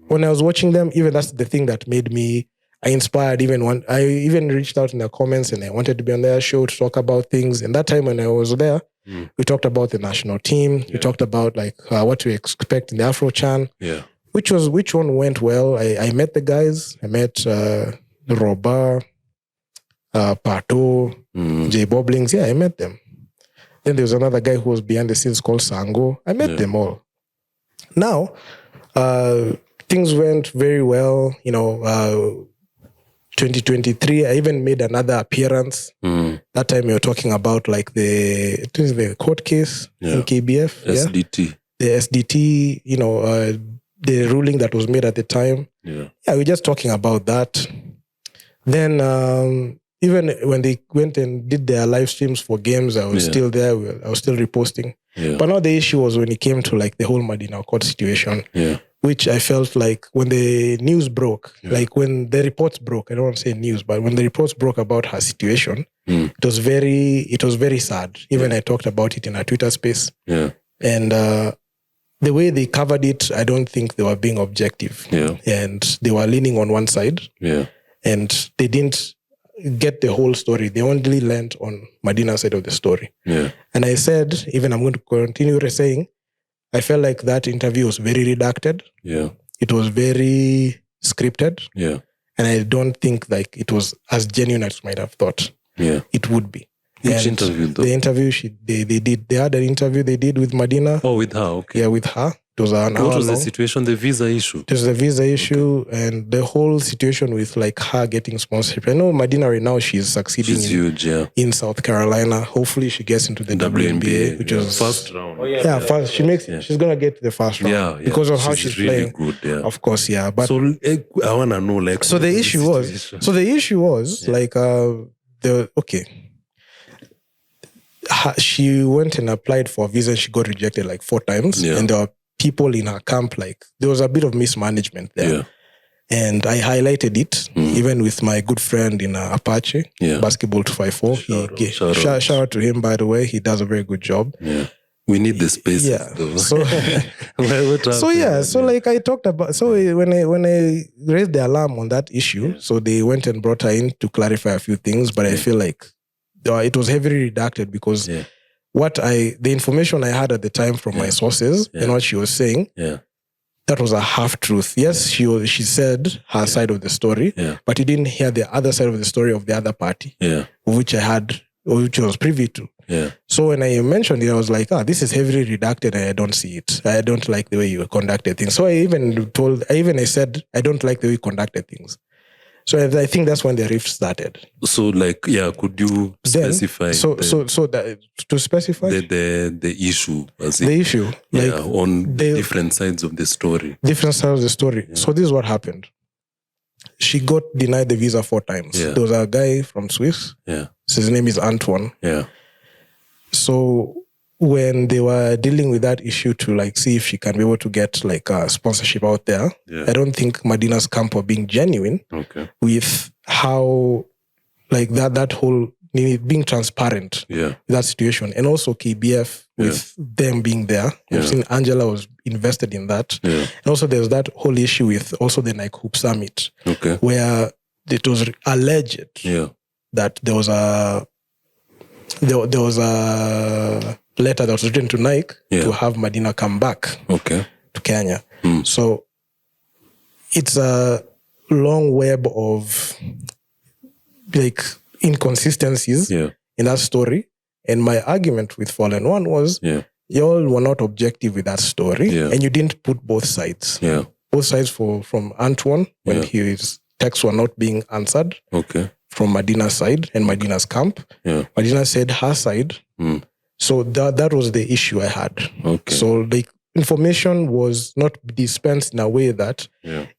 when I was watching them, even that's the thing that made me inspired. I even reached out in the comments and I wanted to be on their show to talk about things. And that time when I was there, we talked about the national team. We talked about what to expect in the Afro Chan. Yeah. Which one went well. I met the guys. I met Roba, Pato, Jay Bobblings. I met them. Then there was another guy who was behind the scenes called Sango. I met them all. Now, things went very well. 2023, I even made another appearance. That time you were talking about like the court case in KBF. SDT. The SDT, the ruling that was made at the time. Yeah, we're just talking about that. Then even when they went and did their live streams for games, I was still there. I was still reposting. Yeah. But now the issue was when it came to like the whole Madina Okot situation. Yeah. Which I felt like when the news broke, like when the reports broke, I don't want to say news, but when the reports broke about her situation, it was very sad. Even I talked about it in our Twitter space. Yeah. And the way they covered it, I don't think they were being objective. Yeah. And they were leaning on one side. Yeah. And they didn't get the whole story. They only learned on Madina's side of the story. Yeah. And I said, even I'm going to continue saying, I felt like that interview was very redacted. Yeah. It was very scripted. Yeah. And I don't think like it was as genuine as I might have thought. Yeah. It would be. Which interview though? The interview they had an interview they did with Madina. Oh, with her, okay. Yeah, with her. It was an hour What was long. the situation? The visa issue? It was the visa issue and the whole situation with like her getting sponsorship. I know Madina right now, she's succeeding in South Carolina. Hopefully she gets into the WNBA, which is first round. Oh, yeah, first. She's going to get to the first round. Yeah. Because of how she's really playing. Good, yeah. Of course, yeah. But so I want to know like. So the issue was like, she went and applied for a visa and she got rejected like 4 times. Yeah. And there were people in her camp, like there was a bit of mismanagement there. Yeah. And I highlighted it, even with my good friend in Apache, Basketball 254. Shout out to him, by the way. He does a very good job. Yeah. We need the space. Yeah. So like I talked about, so when I raised the alarm on that issue, so they went and brought her in to clarify a few things, but I feel like it was heavily redacted because the information I had at the time from my sources and what she was saying, that was a half truth. Yes, she said her side of the story, but you didn't hear the other side of the story of the other party, which I was privy to. Yeah. So when I mentioned it, I was like, this is heavily redacted and I don't see it. I don't like the way you conducted things. So I said, I don't like the way you conducted things. So I think that's when the rift started. So could you specify? To specify? The issue. The issue. On different sides of the story. Different sides of the story. Yeah. So this is what happened. She got denied the visa 4 times. Yeah. There was a guy from Swiss. Yeah. So his name is Antoine. Yeah. So when they were dealing with that issue to like see if she can be able to get like a sponsorship out there, I don't think Madina's camp were being genuine with how like that whole being transparent with that situation. And also KBF with them being there. I've seen Angela was invested in that. Yeah. And also there's that whole issue with also the Nike Hoop Summit where it was alleged that there was a letter that was written to Nike to have Madina come back to Kenya. So it's a long web of like inconsistencies in that story. And my argument with Fallen One was y'all were not objective with that story and you didn't put both sides. Yeah. Both sides from Antoine when his texts were not being answered. Okay. From Madina's side and Madina's camp. Yeah. Madina said her side. So that was the issue I had. Okay. So the information was not dispensed in a way that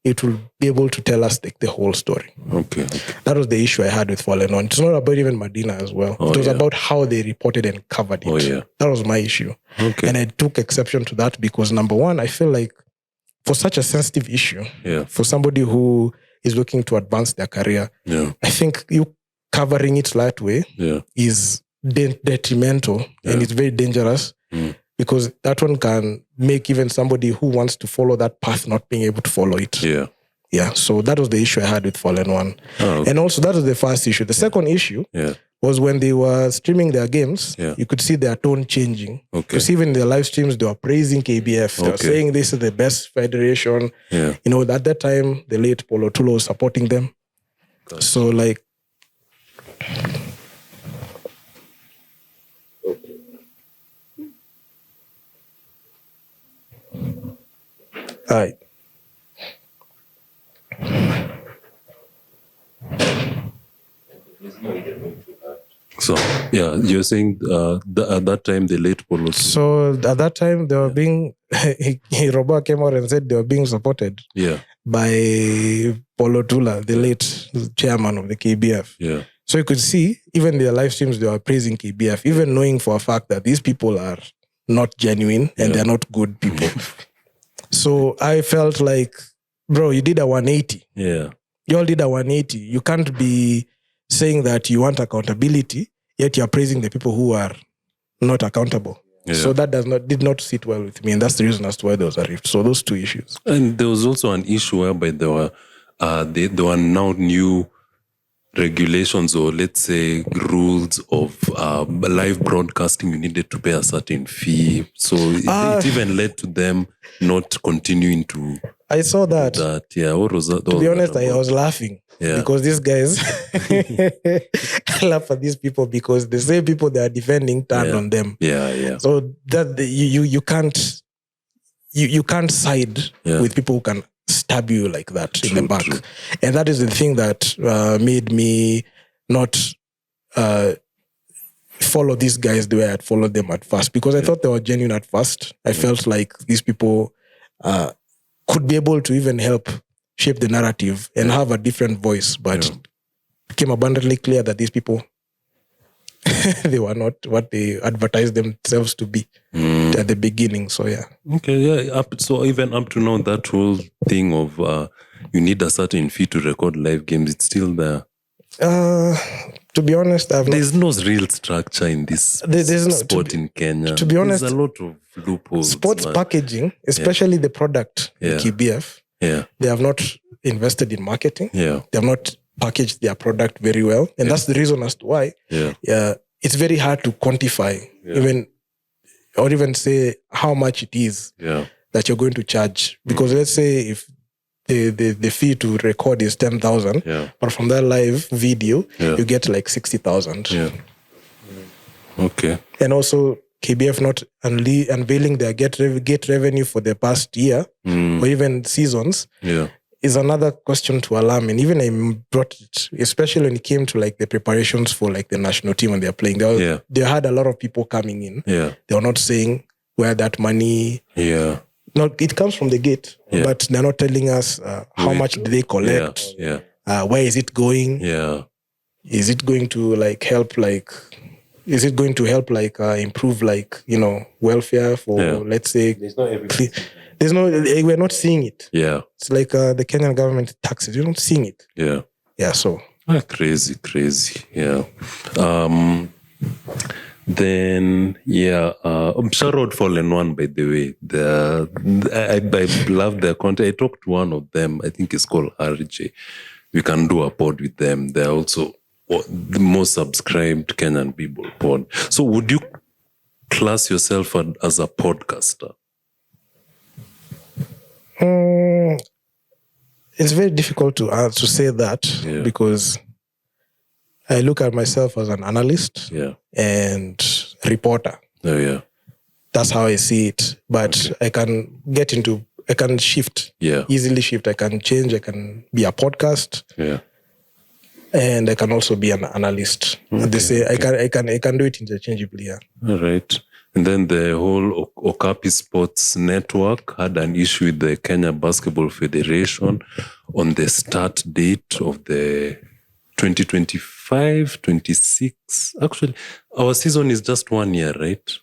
it will be able to tell us the whole story. Okay. That was the issue I had with Fallen On. It's not about even Madina as well. It was about how they reported and covered it. That was my issue. Okay. And I took exception to that because number one, I feel like for such a sensitive issue, for somebody who is looking to advance their career, I think you covering it that way is detrimental and it's very dangerous because that one can make even somebody who wants to follow that path not being able to follow it. Yeah. So that was the issue I had with Fallen One. And also that was the first issue. The second issue was when they were streaming their games, you could see their tone changing. Because even in their live streams, they were praising KBF. They were saying this is the best federation. You know, at that time, the late Polo Tulo was supporting them. So like... All right. So, yeah, you're saying at that time, the late Polo. So at that time, they were being, Roba came out and said they were being supported by Polo Tula, the late chairman of the KBF. Yeah. So you could see, even their live streams, they were praising KBF, even knowing for a fact that these people are not genuine and they're not good people. So I felt like, bro, you did a 180. Yeah. You all did a 180. You can't be saying that you want accountability, yet you're praising the people who are not accountable. Yeah. So that did not sit well with me. And that's the reason as to why there was a rift. So those two issues. And there was also an issue whereby there were now new regulations, or let's say rules of live broadcasting. You needed to pay a certain fee. So it even led to them not continuing to. I saw that. Yeah. What was that? To be honest, I was laughing. Yeah. Because these guys, I laugh at these people because the same people they are defending turned on them. Yeah. So that you can't side with people who can stab you like that in the back. True. And that is the thing that made me not follow these guys the way I had followed them at first, because I thought they were genuine at first. I felt like these people could be able to even help shape the narrative and have a different voice, but it became abundantly clear that these people they were not what they advertised themselves to be at the beginning. So so even up to now, that whole thing of you need a certain fee to record live games, it's still there. To be honest, there's no real structure in this sport in Kenya. To be honest, there's a lot of loopholes. Sports packaging, especially the product, the KBF, they have not invested in marketing. Yeah. They have not packaged their product very well. And that's the reason as to why it's very hard to quantify even say how much it is that you're going to charge. Because let's say if the fee to record is 10,000, but from that live video, you get like 60,000. Yeah. Okay. And also KBF not unveiling their get revenue for the past year or even seasons is another question to alarm. And even I brought it, especially when it came to like the preparations for like the national team when they're playing. They had a lot of people coming in. Yeah. They were not saying where that money. Yeah. No, it comes from the gate, but they're not telling us how much do they collect. Yeah. Where is it going? Yeah. Is it going to help improve welfare for let's say we're not seeing it. Yeah. It's like the Kenyan government taxes. You're not seeing it. Yeah. Yeah. So crazy. Yeah. Then shout out Fallen One, by the way. I love their content. I talked to one of them. I think it's called RJ. We can do a pod with them. They're also the most subscribed Kenyan people pod. So would you class yourself as a podcaster? It's very difficult to say that because I look at myself as an analyst and reporter. Oh, yeah. That's how I see it. But I can shift, easily shift. I can change. I can be a podcast. Yeah. And I can also be an analyst. They say I can do it interchangeably. Yeah. All right. And then the whole Okapi Sports Network had an issue with the Kenya Basketball Federation on the start date of the 2025-26. Actually, our season is just 1 year, right?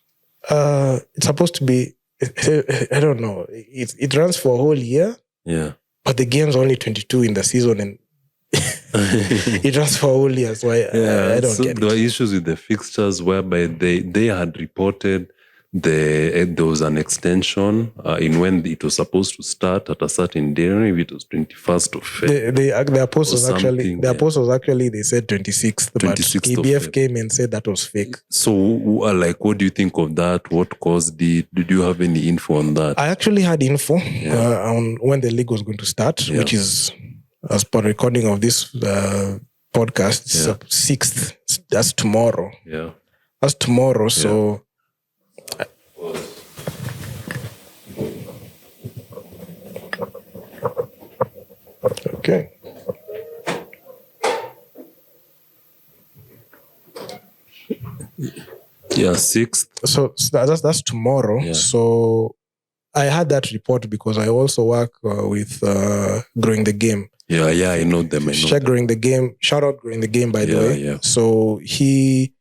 It's supposed to be, I don't know. It runs for a whole year. Yeah. But the game's only 22 in the season and it runs for a whole year. So I don't get it. There were issues with the fixtures whereby they had reported there was an extension in when it was supposed to start at a certain day. I don't know if it was 21st of February. The post was actually, they said 26th, but KBF came and said that was fake. So, what do you think of that? What caused it? Did you have any info on that? I actually had info on when the league was going to start, which is, as per recording of this podcast, 6th. That's tomorrow. Yeah. That's tomorrow, so... Okay. 6th. So that's tomorrow. Yeah. So I had that report because I also work with Growing the Game. Yeah, I know them. Check Growing the Game. Shout out Growing the Game, by the way. Yeah. So he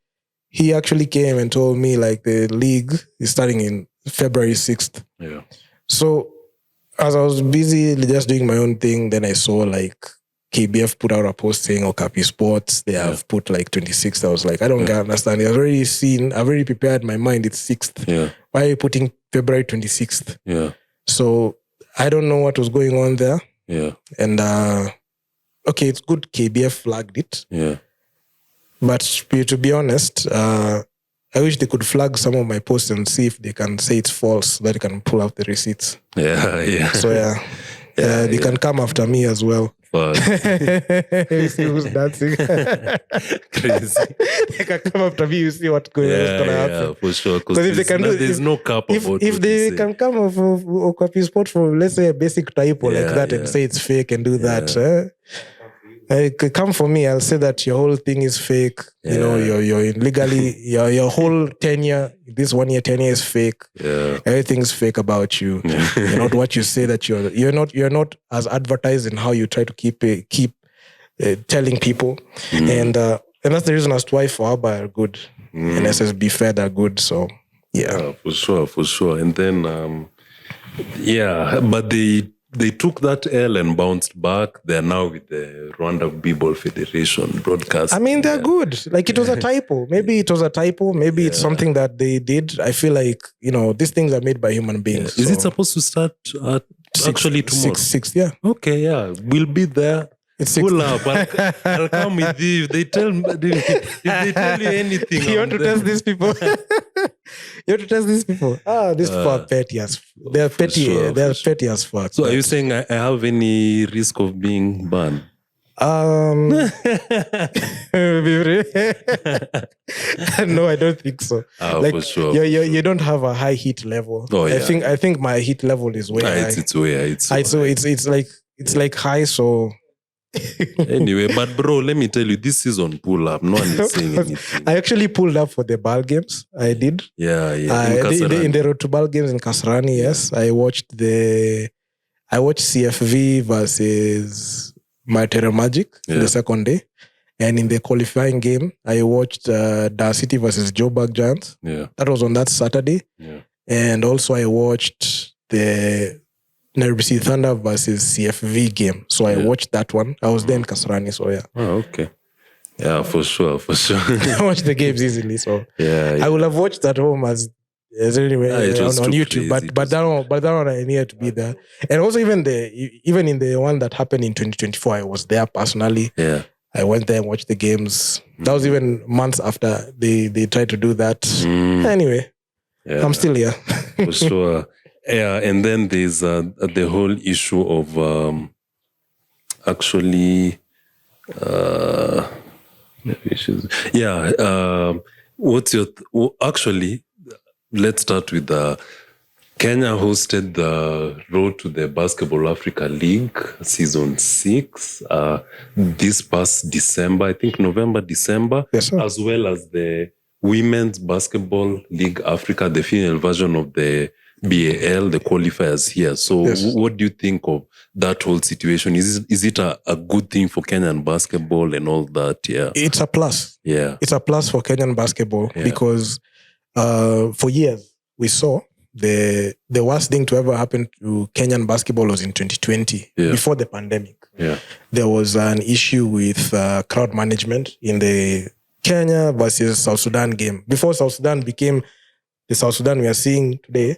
actually came and told me like the league is starting in February 6th. Yeah. So as I was busy just doing my own thing, then I saw like KBF put out a post saying Okapi Sports, they have put like 26th. I was like, I don't understand. I've already prepared my mind. It's 6th. Yeah. Why are you putting February 26th? Yeah. So I don't know what was going on there. Yeah. And okay, it's good KBF flagged it. Yeah. But to be honest, I wish they could flag some of my posts and see if they can say it's false, so that they can pull out the receipts. Yeah. So they can come after me as well. You see who's dancing? Crazy. They can come after me. You see what's going on. Yeah, for sure. Because if they can there's no cap about if they can come off of Okapi Sport for, let's say, a basic typo like that and say it's fake and do that, come for me. I'll say that your whole thing is fake. You know, you're illegally, your whole tenure, this 1 year tenure is fake. Yeah. Everything's fake about you. You're not what you say that you're not as advertised in how you try to keep telling people. And that's the reason as to why FIBA are good and SSB Fed are good. So for sure. And then but they took that L and bounced back. They're now with the Rwanda B-Ball Federation broadcast. I mean, they're good. Like, it was a typo. Maybe it was a typo. Maybe it's something that they did. I feel like, these things are made by human beings. Is it supposed to start actually tomorrow? 6th, yeah. Okay, yeah. We'll be there. It's pull up. I'll come with you. If they tell you anything. You want to test these people? You have to test these people. These people are petty as they're petty. Sure, they're petty as fuck. So, are you saying I have any risk of being banned? No, I don't think so. For sure. You don't have a high heat level. Oh, yeah. I think my heat level is way high. It's way high. So it's like high. So anyway, but bro, let me tell you, this season pull up. No one is saying anything. I actually pulled up for the BAL games. I did. Yeah. In the Road to BAL games in Kasarani, yes. I watched CFV versus Matera Magic the second day. And in the qualifying game, I watched Dar City versus Joburg Giants. Yeah. That was on that Saturday. Yeah. And also I watched the Nairobi City Thunder versus CFV game. So I watched that one. I was there in Kasarani, so yeah. Oh, okay. Yeah, for sure. I watched the games easily, so I would have watched at home as anyway on YouTube. Crazy. But that one I needed to be there. And also even in the one that happened in 2024, I was there personally. Yeah. I went there and watched the games. That was even months after they tried to do that. Anyway, I'm still here. For sure. Yeah, and then there's the whole issue of what's your actually? Let's start with Kenya hosted the Road to the Basketball Africa League season 6 this past December, I think November, December, as well as the Women's Basketball League Africa, the female version of the BAL, the qualifiers here. So what do you think of that whole situation? Is it a good thing for Kenyan basketball and all that? Yeah. It's a plus. Yeah. It's a plus for Kenyan basketball because for years we saw the worst thing to ever happen to Kenyan basketball was in 2020, before the pandemic. Yeah. There was an issue with crowd management in the Kenya versus South Sudan game. Before South Sudan became the South Sudan we are seeing today,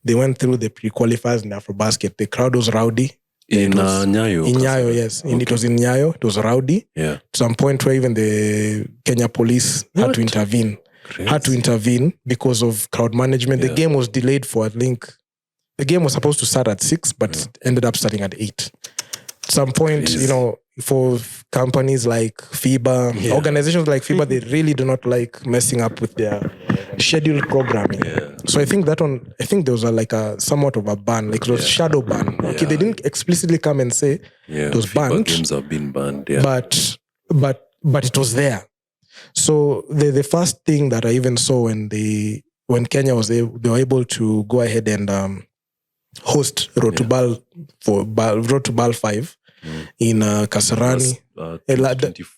they went through the pre-qualifiers in AfroBasket. The crowd was rowdy. In Nyayo. In Nyayo, yes. Okay. And it was in Nyayo. It was rowdy. Yeah. To some point where even the Kenya police had to intervene. Crazy. Had to intervene because of crowd management. The game was delayed for, I think, the game was supposed to start at 6, but ended up starting at 8. At some point, for companies like FIBA, organizations like FIBA, they really do not like messing up with their scheduled programming. Yeah. So I think there was a somewhat of a ban, like it was shadow ban. Okay, they didn't explicitly come and say it was banned. Games have been banned. But it was there. So the first thing that I even saw when Kenya they were able to go ahead and host Road to BAL Road to BAL 5 in Kasarani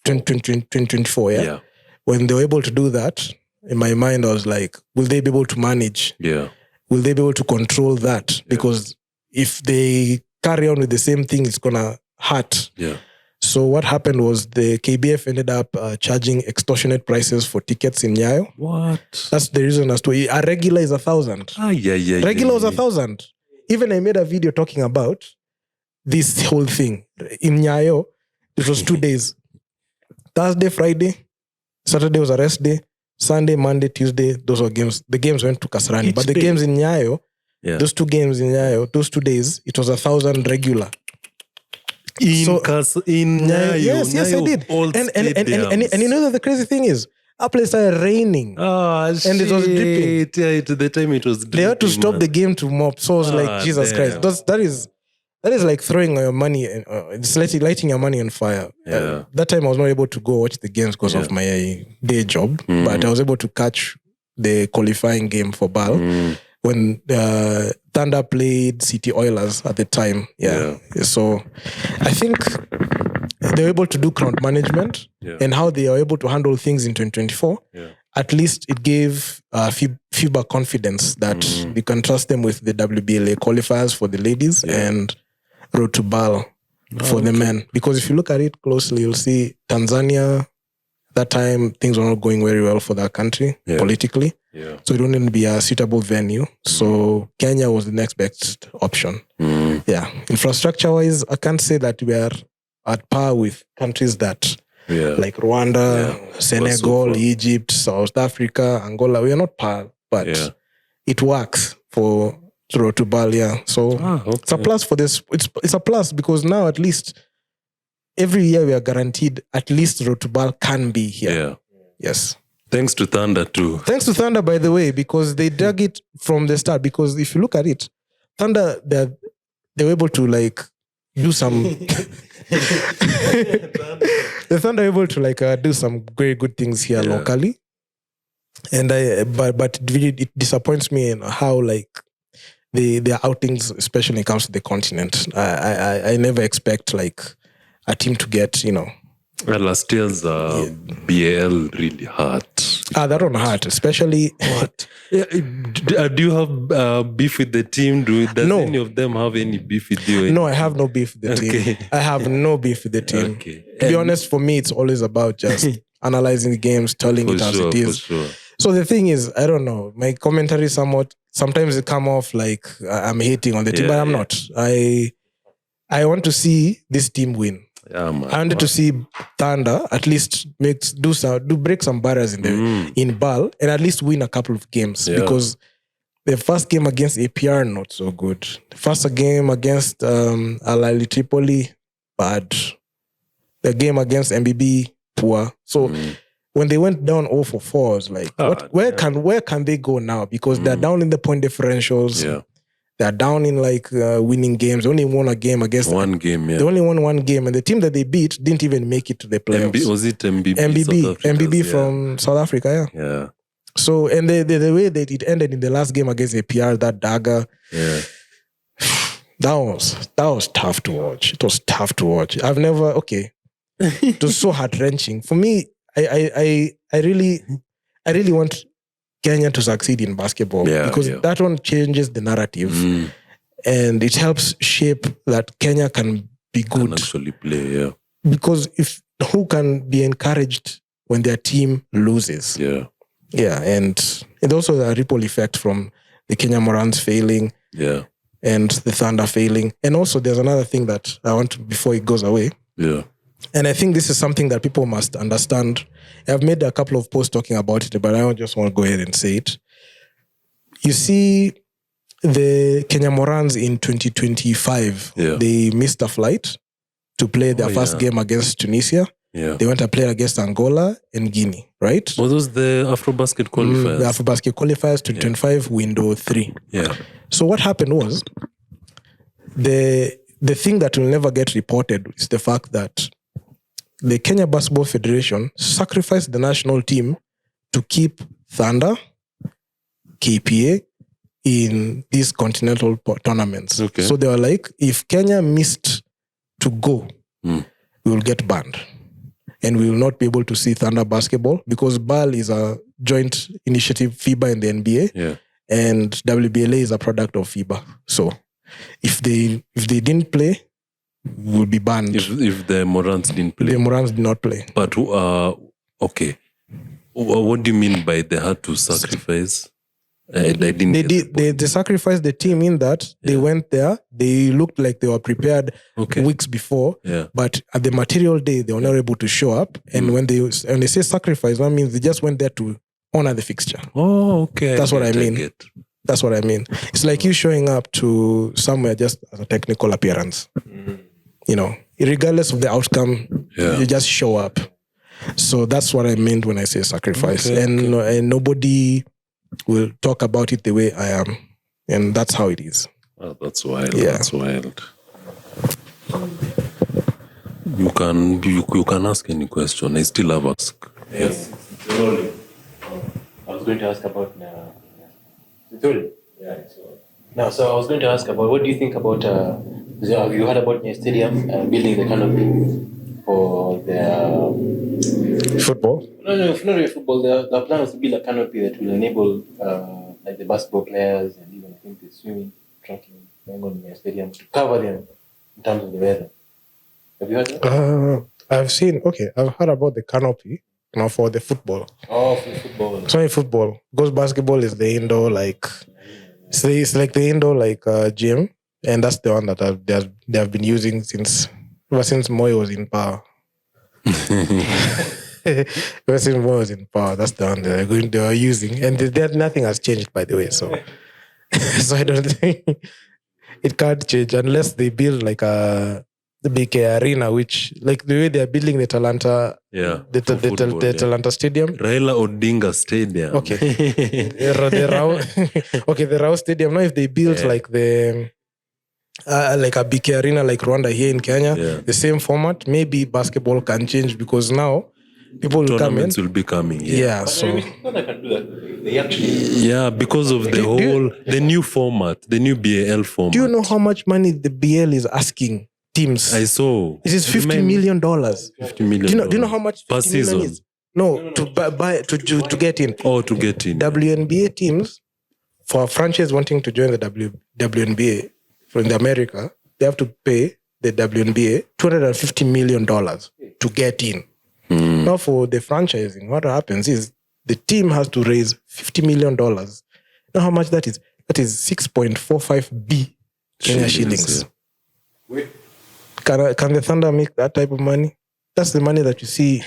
2024. Yeah. When they were able to do that, in my mind I was like, will they be able to manage? Yeah. Will they be able to control that? Because if they carry on with the same thing, it's gonna hurt. Yeah. So what happened was the KBF ended up charging extortionate prices for tickets in Nyayo. What? That's the reason as to a regular is 1,000. Regular was 1,000. Even I made a video talking about this whole thing. In Nyayo, it was 2 days. Thursday, Friday, Saturday was a rest day. Sunday, Monday, Tuesday, those were games. The games went to Kasarani. But the games in Nyayo, those 2 games in Nyayo, those 2 days, it was 1,000 regular. In Nyayo. Yes, I did. And you know that the crazy thing is, our place started raining. Oh, shit. And it was dripping. Yeah, to the time it was dripping. They had to stop the game to mop. So I was like, Jesus Christ. That is like throwing your money, it's lighting your money on fire. Yeah. That time I was not able to go watch the games because of my day job, but I was able to catch the qualifying game for BAL when Thunder played City Oilers at the time. Yeah. So I think they were able to do crowd management and how they are able to handle things in 2024. Yeah. At least it gave FIBA confidence that you can trust them with the WBLA qualifiers for the ladies and Road to BAL for the men. Because if you look at it closely, you'll see Tanzania, that time things were not going very well for that country politically. Yeah. So it wouldn't be a suitable venue. So Kenya was the next best option. Yeah. Infrastructure-wise, I can't say that we are at par with countries that like Rwanda, Senegal, Egypt, South Africa, Angola. We are not par, but it works for Road to BAL. Yeah. So it's a plus for this. It's a plus because now at least every year we are guaranteed at least Road to BAL can be here. Yeah. Yes. Thanks to Thunder too. Thanks to Thunder, by the way, because they dug it from the start. Because if you look at it, Thunder, they were able to like do some. The Thunder were able to like do some very good things here locally, and but it disappoints me in how like their outings, especially when it comes to the continent. I never expect like a team to get, Well, last year's BAL really hurt. That one hurt, especially. What? Do you have beef with the team? Does any of them have any beef with you? No, I have no beef with the team. I have no beef with the team. Okay. To be honest, for me, it's always about just analyzing the games, telling it as it is. For sure. So the thing is, I don't know. My commentary sometimes it come off like I'm hating on the team, but I'm not. I want to see this team win. Yeah, man, I wanted to see Thunder at least break some barriers in BAL and at least win a couple of games because the first game against APR not so good. The first game against Al Ahly Tripoli bad. The game against MBB poor. So when they went down 0-4, I was like, where can they go now? Because they're down in the point differentials. Yeah. They're down in like winning games. They only won a game against one game. Yeah. They only won one game, and the team that they beat didn't even make it to the playoffs. Was it MBB? MBB from South Africa. Yeah. Yeah. So and the way that it ended in the last game against APR, that dagger. Yeah. That was tough to watch. It was tough to watch. It was so heart wrenching for me. I really want Kenya to succeed in basketball because that one changes the narrative and it helps shape that Kenya can be good. Can actually play, Because who can be encouraged when their team loses? Yeah. Yeah, and also the ripple effect from the Kenya Morans failing and the Thunder failing. And also there's another thing that I want to, before it goes away. Yeah. And I think this is something that people must understand. I've made a couple of posts talking about it, but I just want to go ahead and say it. You see, the Kenya Morans in 2025, they missed a flight to play their first game against Tunisia. Yeah. They went to play against Angola and Guinea, right? Were those the AfroBasket qualifiers? The AfroBasket qualifiers, 2025, window 3. Yeah. So what happened was, the thing that will never get reported is the fact that the Kenya Basketball Federation sacrificed the national team to keep Thunder, KPA in these continental tournaments. Okay. So they were like, if Kenya missed to go, we will get banned. And we will not be able to see Thunder basketball because BAL is a joint initiative, FIBA and the NBA. Yeah. And WBLA is a product of FIBA. So if they didn't play, will be banned. If the Morans didn't play. The Morans did not play. But, okay. What do you mean by they had to sacrifice? They sacrificed the team in that they went there, they looked like they were prepared weeks before, but at the material day, they were not able to show up. And when they say sacrifice, that means they just went there to honor the fixture. Oh, okay. That's what I mean. That's what I mean. It's like you showing up to somewhere just as a technical appearance. You know, regardless of the outcome, you just show up. So that's what I meant when I say sacrifice. And nobody will talk about it the way I am. And that's how it is. Oh, that's wild. Yeah. That's wild. You can ask any question. I still have ask. Yes. I was going to ask about so I was going to ask about what do you think about have you heard about Nyayo Stadium building the canopy for the football? No, not really football. The plan was to build a canopy that will enable like the basketball players and even I think the swimming, tracking going on in Nyayo Stadium to cover them in terms of the weather. Have you heard that? I've heard about the canopy now for the football. Oh, for football. It's only football. Because basketball is the indoor it's like the indoor gym, and that's the one that they have been using ever since Moy was in power. Ever since Moy was in power, that's the one they are using, and nothing has changed, by the way. So, so I don't think it can't change unless they build like the big arena, which like the way they are building the Talanta, the Talanta Stadium, Raila Odinga Stadium. Okay, the Rao Stadium. Now, if they build like the like a big arena like Rwanda here in Kenya, the same format, maybe basketball can change because now people will come in. Tournaments will be coming. So they can do that. They actually. Because of the new format, the new BAL format. Do you know how much money the BL is asking teams? I saw. It is $50 million. $50 million. Do you know how much per season is? No, to get in. Oh, to get in. WNBA teams, for a franchise wanting to join the WNBA from the America, they have to pay the WNBA $250 million to get in. Now for the franchising, what happens is the team has to raise $50 million. Now how much that is? That is 6.45 B Kenya shillings. Wait. Can the Thunder make that type of money? That's the money that you see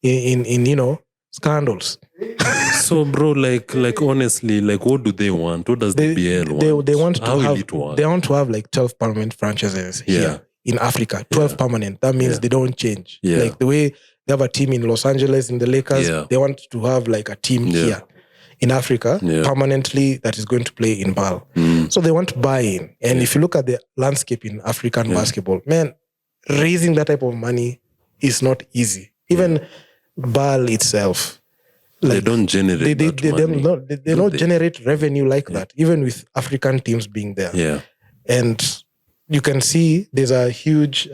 in scandals. So, bro, like honestly, like what do they want? What does the BL want? They want to have like 12 permanent franchises here in Africa. 12 permanent. That means they don't change. Like the way they have a team in Los Angeles in the Lakers, they want to have like a team here in Africa permanently that is going to play in BAL. So they want to buy in. And if you look at the landscape in African basketball, man, raising that type of money is not easy. Even BAL itself, they don't generate they don't generate revenue like that, even with African teams being there. And you can see there's a huge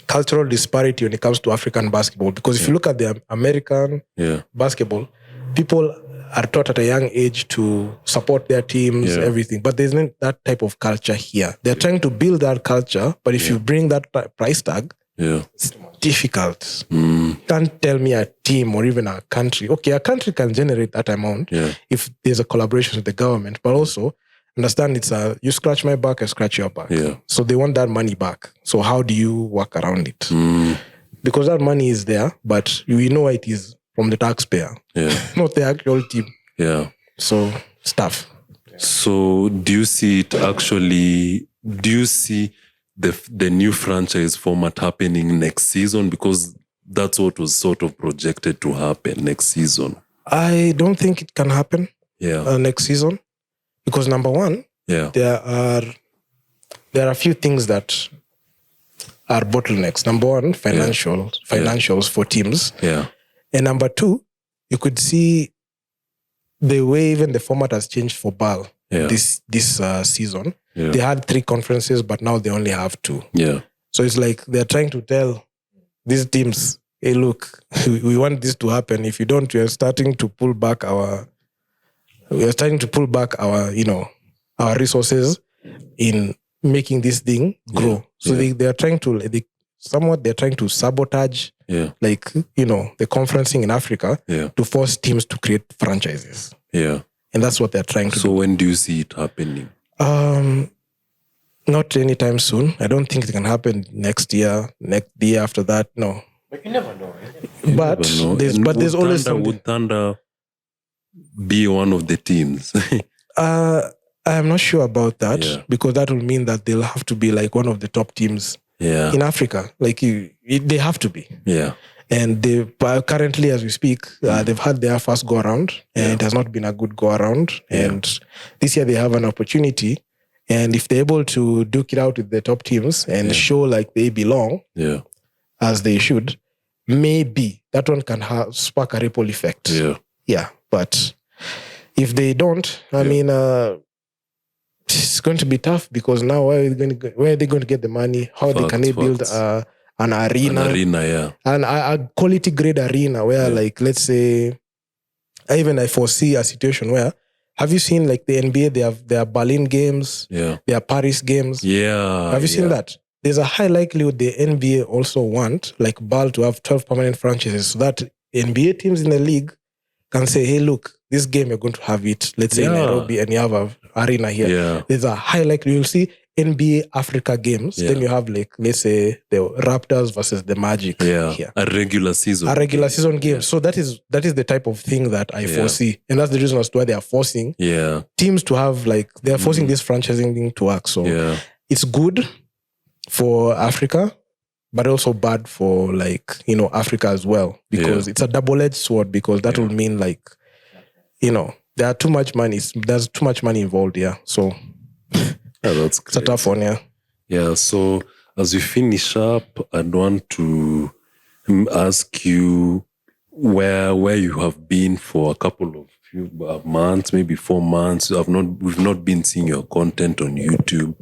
cultural disparity when it comes to African basketball, because if you look at the American basketball, people are taught at a young age to support their teams, everything. But there's not that type of culture here. They're trying to build that culture, but if you bring that price tag, it's difficult. Can't tell me a team or even a country. Okay, a country can generate that amount if there's a collaboration with the government, but also understand it's you scratch my back, I scratch your back. So they want that money back. So how do you work around it? Because that money is there, but we know it is from the taxpayer, not the actual team. So stuff. So do you see it actually? Do you see the new franchise format happening next season? Because that's what was sort of projected to happen next season. I don't think it can happen next season, because number one, there are a few things that are bottlenecks. Number one, financials for teams. Yeah. And number two, you could see the way even the format has changed for BAL this season. Yeah. They had 3 conferences, but now they only have 2. Yeah. So it's like they're trying to tell these teams, hey, look, we want this to happen. If you don't, we're starting to pull back our our resources in making this thing grow. So they're trying to they're trying to sabotage the conferencing in Africa to force teams to create franchises. Yeah. And that's what they're trying to do. So when do you see it happening? Not anytime soon. I don't think it can happen next year after that. No. But you never know. There's always something. Would Thunder be one of the teams? I'm not sure about that because that will mean that they'll have to be like one of the top teams in Africa. Like they have to be. Yeah. And currently, as we speak, they've had their first go around, and it has not been a good go around. And this year they have an opportunity, and if they're able to duke it out with the top teams and show like they belong, as they should, maybe that one can spark a ripple effect. Yeah. But if they don't, I mean, it's going to be tough because now where are they going to get the money? How can they build an arena? And a quality grade arena where, like, let's say, I foresee a situation where, have you seen like the NBA? They have their Berlin games, their Paris games. Yeah. Have you seen that? There's a high likelihood the NBA also want like BAL to have 12 permanent franchises so that NBA teams in the league can say, hey, look, this game you're going to have it, let's say in Nairobi, and you have an arena here. Yeah. There's a high likelihood you'll see NBA Africa games. Then you have like, let's say the Raptors versus the Magic here. A regular season game. So that is the type of thing that I foresee. And that's the reason as to why they are forcing teams to have like, they're forcing this franchising thing to work. So it's good for Africa, but also bad for like, Africa as well. Because it's a double-edged sword because that will mean like, there's too much money involved, So that's it's a tough one, Yeah, so as we finish up, I'd want to ask you where you have been for a couple of few months, maybe 4 months. We've not been seeing your content on YouTube,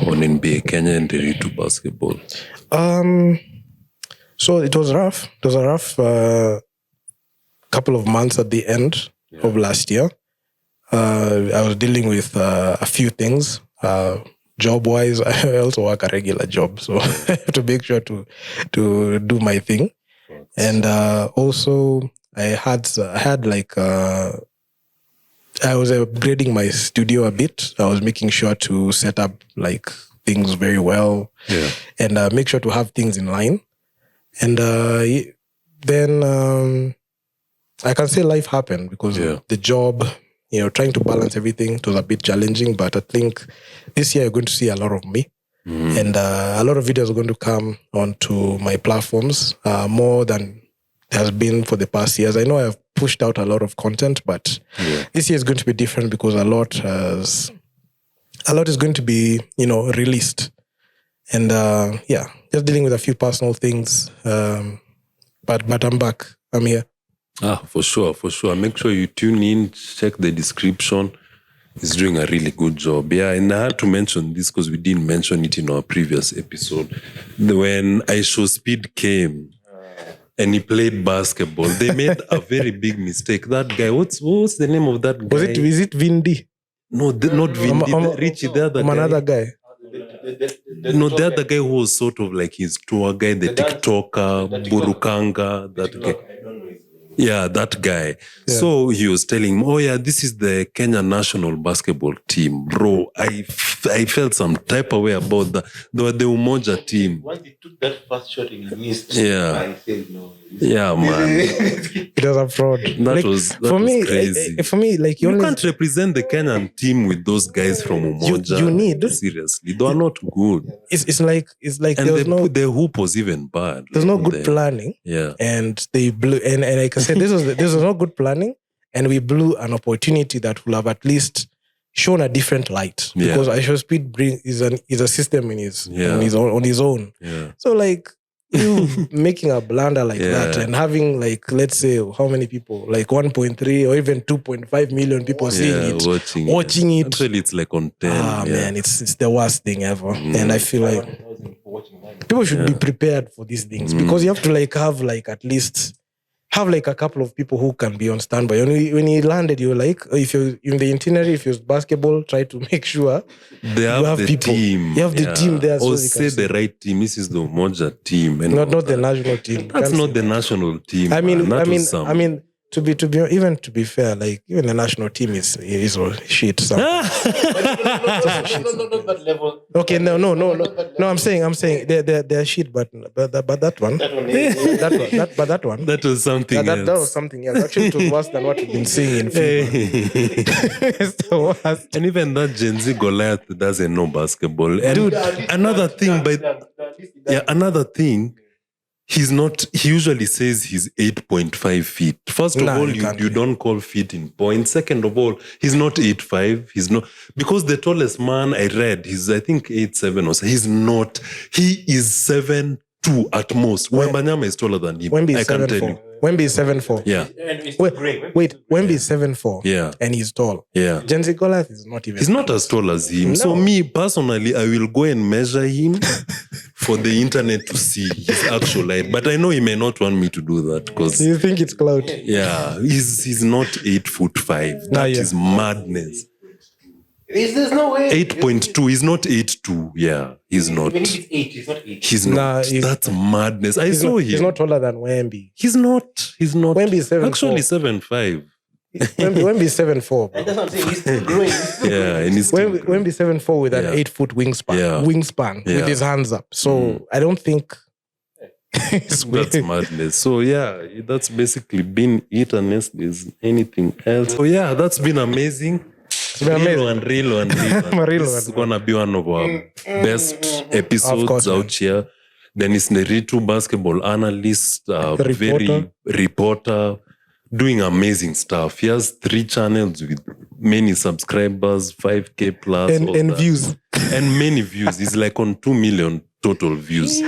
on NBA Kenyan Nderitu basketball. So it was rough. It was a rough couple of months at the end of last year. I was dealing with a few things. Job-wise, I also work a regular job, so I have to make sure to do my thing. And also, I was upgrading my studio a bit. I was making sure to set up like things very well, and make sure to have things in line. And then I can say life happened because the job, trying to balance everything, it was a bit challenging. But I think this year you're going to see a lot of me. And a lot of videos are going to come onto my platforms more than it has been for the past years. I know I've pushed out a lot of content, but this year is going to be different because a lot is going to be, released. And just dealing with a few personal things. But I'm back. I'm here. For sure. Make sure you tune in, check the description. He's doing a really good job. Yeah, and I had to mention this because we didn't mention it in our previous episode. When IShowSpeed came and he played basketball, they made a very big mistake. That guy, what's the name of that guy? Is it Vindy? No, not Vindy. Richie, the other guy. Another guy. No, the other guy who was sort of like his tour guy, the TikToker, Burukanga, that guy. Yeah, that guy. Yeah. So he was telling me, this is the Kenya national basketball team. Bro, I felt some type of way about that. They were the Umoja team. Once he took that first shot and he missed, I said no. Yeah, man. It was a fraud. That was crazy. For me, like you can't represent the Kenyan team with those guys from Umoja. You need. Seriously, they are not good. It's like and the hoop was even bad. There's no good planning. Yeah. And they blew, and I can say this was not good planning, and we blew an opportunity that would have at least, shown a different light because IShowSpeed is a system in on his own. Yeah. So like you making a blunder like that and having like, let's say how many people, like 1.3 or even 2.5 million people seeing it, watching it. Actually, it's like on 10. Man, it's the worst thing ever. And I feel like people should be prepared for these things because you have to like have like at least have like a couple of people who can be on standby. When you landed, you're like, if you're in the itinerary, if you're basketball, try to make sure they have the people. team. You have the team there. Or say the right team. This is the Umoja team. And not the national team. That's not the national team. I mean, to be fair, like even the national team is all shit. Not that level. Okay, no. I'm saying they're shit, but that one. That was something. That was something else. Actually, it was worse than what we've been seeing in FIBA. It's the worst. And even that Gen Z Goliath doesn't know basketball. And dude, another thing. He usually says he's 8.5 feet. First of all, you don't call feet in points. Second of all, he's not 8'5". He's not, because the tallest man I read, he's I think 8'7" or so. He's not. He is 7'2" at most. Wembanyama is taller than him. Wemby is 7'4". Wemby is 7'4". Yeah. Wait. Wemby is 7'4". Yeah. And he's tall. Yeah. Gen Z Goliath is not even. He's not as tall as him. No. So me personally, I will go and measure him for the internet to see his actual height. But I know he may not want me to do that because you think it's clout. Yeah. He's not 8'5". That is madness. There's no way. 8.2. He's not 8'2". Yeah, he's not. Even if it's 8, he's not 8. He's not. That's madness. I saw him. He's not taller than Wemby. He's not. Wemby is 7'4". Actually 7'5". Wemby is 7'4". And that's what I'm saying. He's still growing. Yeah, and he's still Wemby 7'4" with an 8-foot wingspan with his hands up. So I don't think it's weird. That's madness. So yeah, that's basically been it, unless there's anything else. So yeah, that's been amazing. Real. This is gonna be one of our best episodes out here. Dennis Nderitu, basketball analyst, very reporter, doing amazing stuff. He has 3 channels with many subscribers, 5K plus, and views, and many views. He's like on 2 million total views.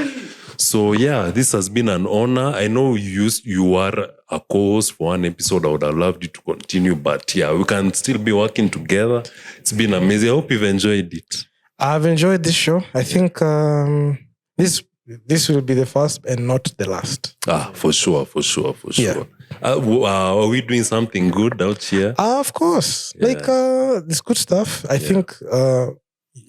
So yeah, this has been an honor. I know you are a co-host for one episode. I would have loved you to continue, but yeah, we can still be working together. It's been amazing. I hope you've enjoyed it. I've enjoyed this show. I think this will be the first and not the last. For sure. Yeah. Are we doing something good out here? Of course. Yeah. Like this good stuff. I think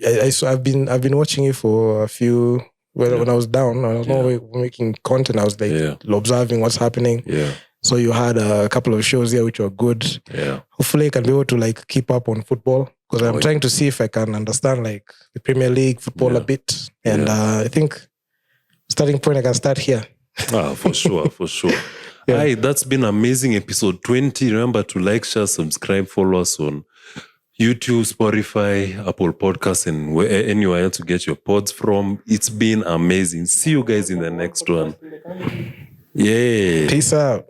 I've been watching you for a few. When I was down, I was not making content. I was like observing what's happening. Yeah. So you had a couple of shows here which were good. Yeah. Hopefully I can be able to like keep up on football because I'm trying to see if I can understand like the Premier League football a bit. And I think starting point I can start here. For sure. Yeah. Aye, that's been amazing. Episode 20. Remember to like, share, subscribe, follow us on YouTube, Spotify, Apple Podcasts, and anywhere else to get your pods from. It's been amazing. See you guys in the next one. Yeah. Peace out.